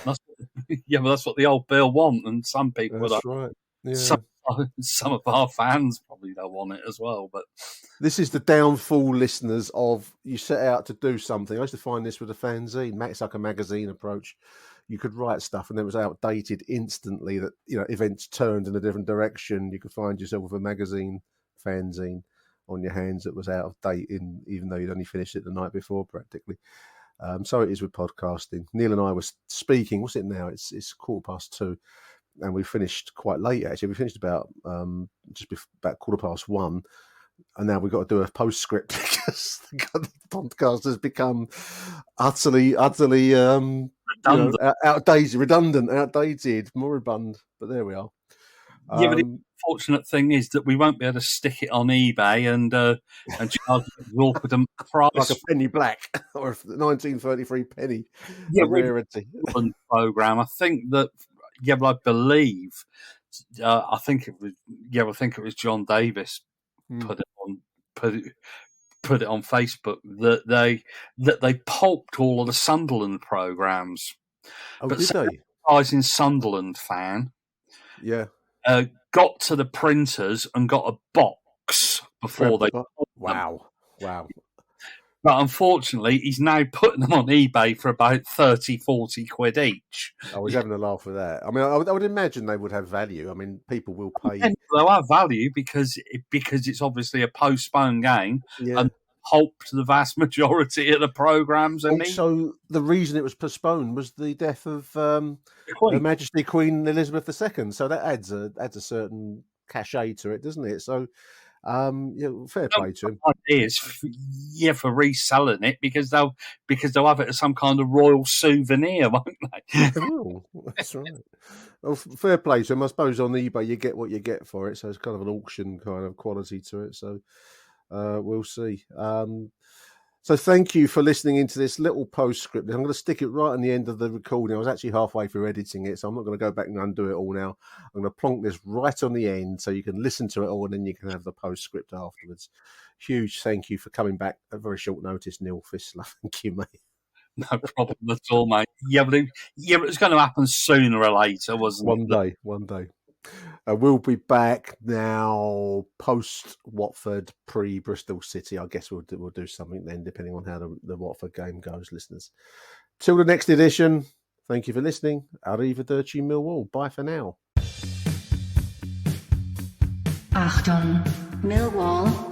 that's what the old Bill want, and some people. That's right. Yeah. Some of our fans probably don't want it as well. But this is the downfall, listeners, of you set out to do something. I used to find this with a fanzine. It's like a magazine approach. You could write stuff and it was outdated instantly, that events turned in a different direction. You could find yourself with a fanzine on your hands that was out of date, even though you'd only finished it the night before practically. So it is with podcasting. Neil and I were speaking, what's it now? It's 2:15, and we finished quite late actually. We finished about about 1:15. And now we've got to do a postscript because the podcast has become utterly outdated, moribund. But there we are. Yeah, but the unfortunate thing is that we won't be able to stick it on eBay and charge an exorbitant price, like a penny black or a 1933 penny. A rarity program. I think that. Yeah, but I believe. I think it was John Davis put it on Facebook that they pulped all of the Sunderland programs. Oh, but did they? Rising Sunderland fan, got to the printers and got a box before they. Wow. But unfortunately, he's now putting them on eBay for about 30-40 quid each. I was having a laugh with that. I mean, I would imagine they would have value. I mean, people will pay. And they'll have value because it's obviously a postponed game and pulped the vast majority of the programmes. Also, the reason it was postponed was the death of Her Majesty Queen Elizabeth II. So that adds a certain cachet to it, doesn't it? So. Fair play to him. Ideas, for reselling it because they'll have it as some kind of royal souvenir, won't they? They will. That's right. Well, fair play to him. I suppose on eBay you get what you get for it, so it's kind of an auction kind of quality to it. So we'll see. So thank you for listening into this little postscript. I'm going to stick it right on the end of the recording. I was actually halfway through editing it, so I'm not going to go back and undo it all now. I'm going to plonk this right on the end so you can listen to it all and then you can have the postscript afterwards. Huge thank you for coming back at very short notice, Neil Fissler. Thank you, mate. No problem at all, mate. Yeah, but it was going to happen sooner or later, wasn't it? One day. We'll be back now post Watford, pre Bristol City. I guess we'll do something then, depending on how the Watford game goes, listeners. Till the next edition, thank you for listening. Arrivederci Millwall. Bye for now. Achtung, Millwall.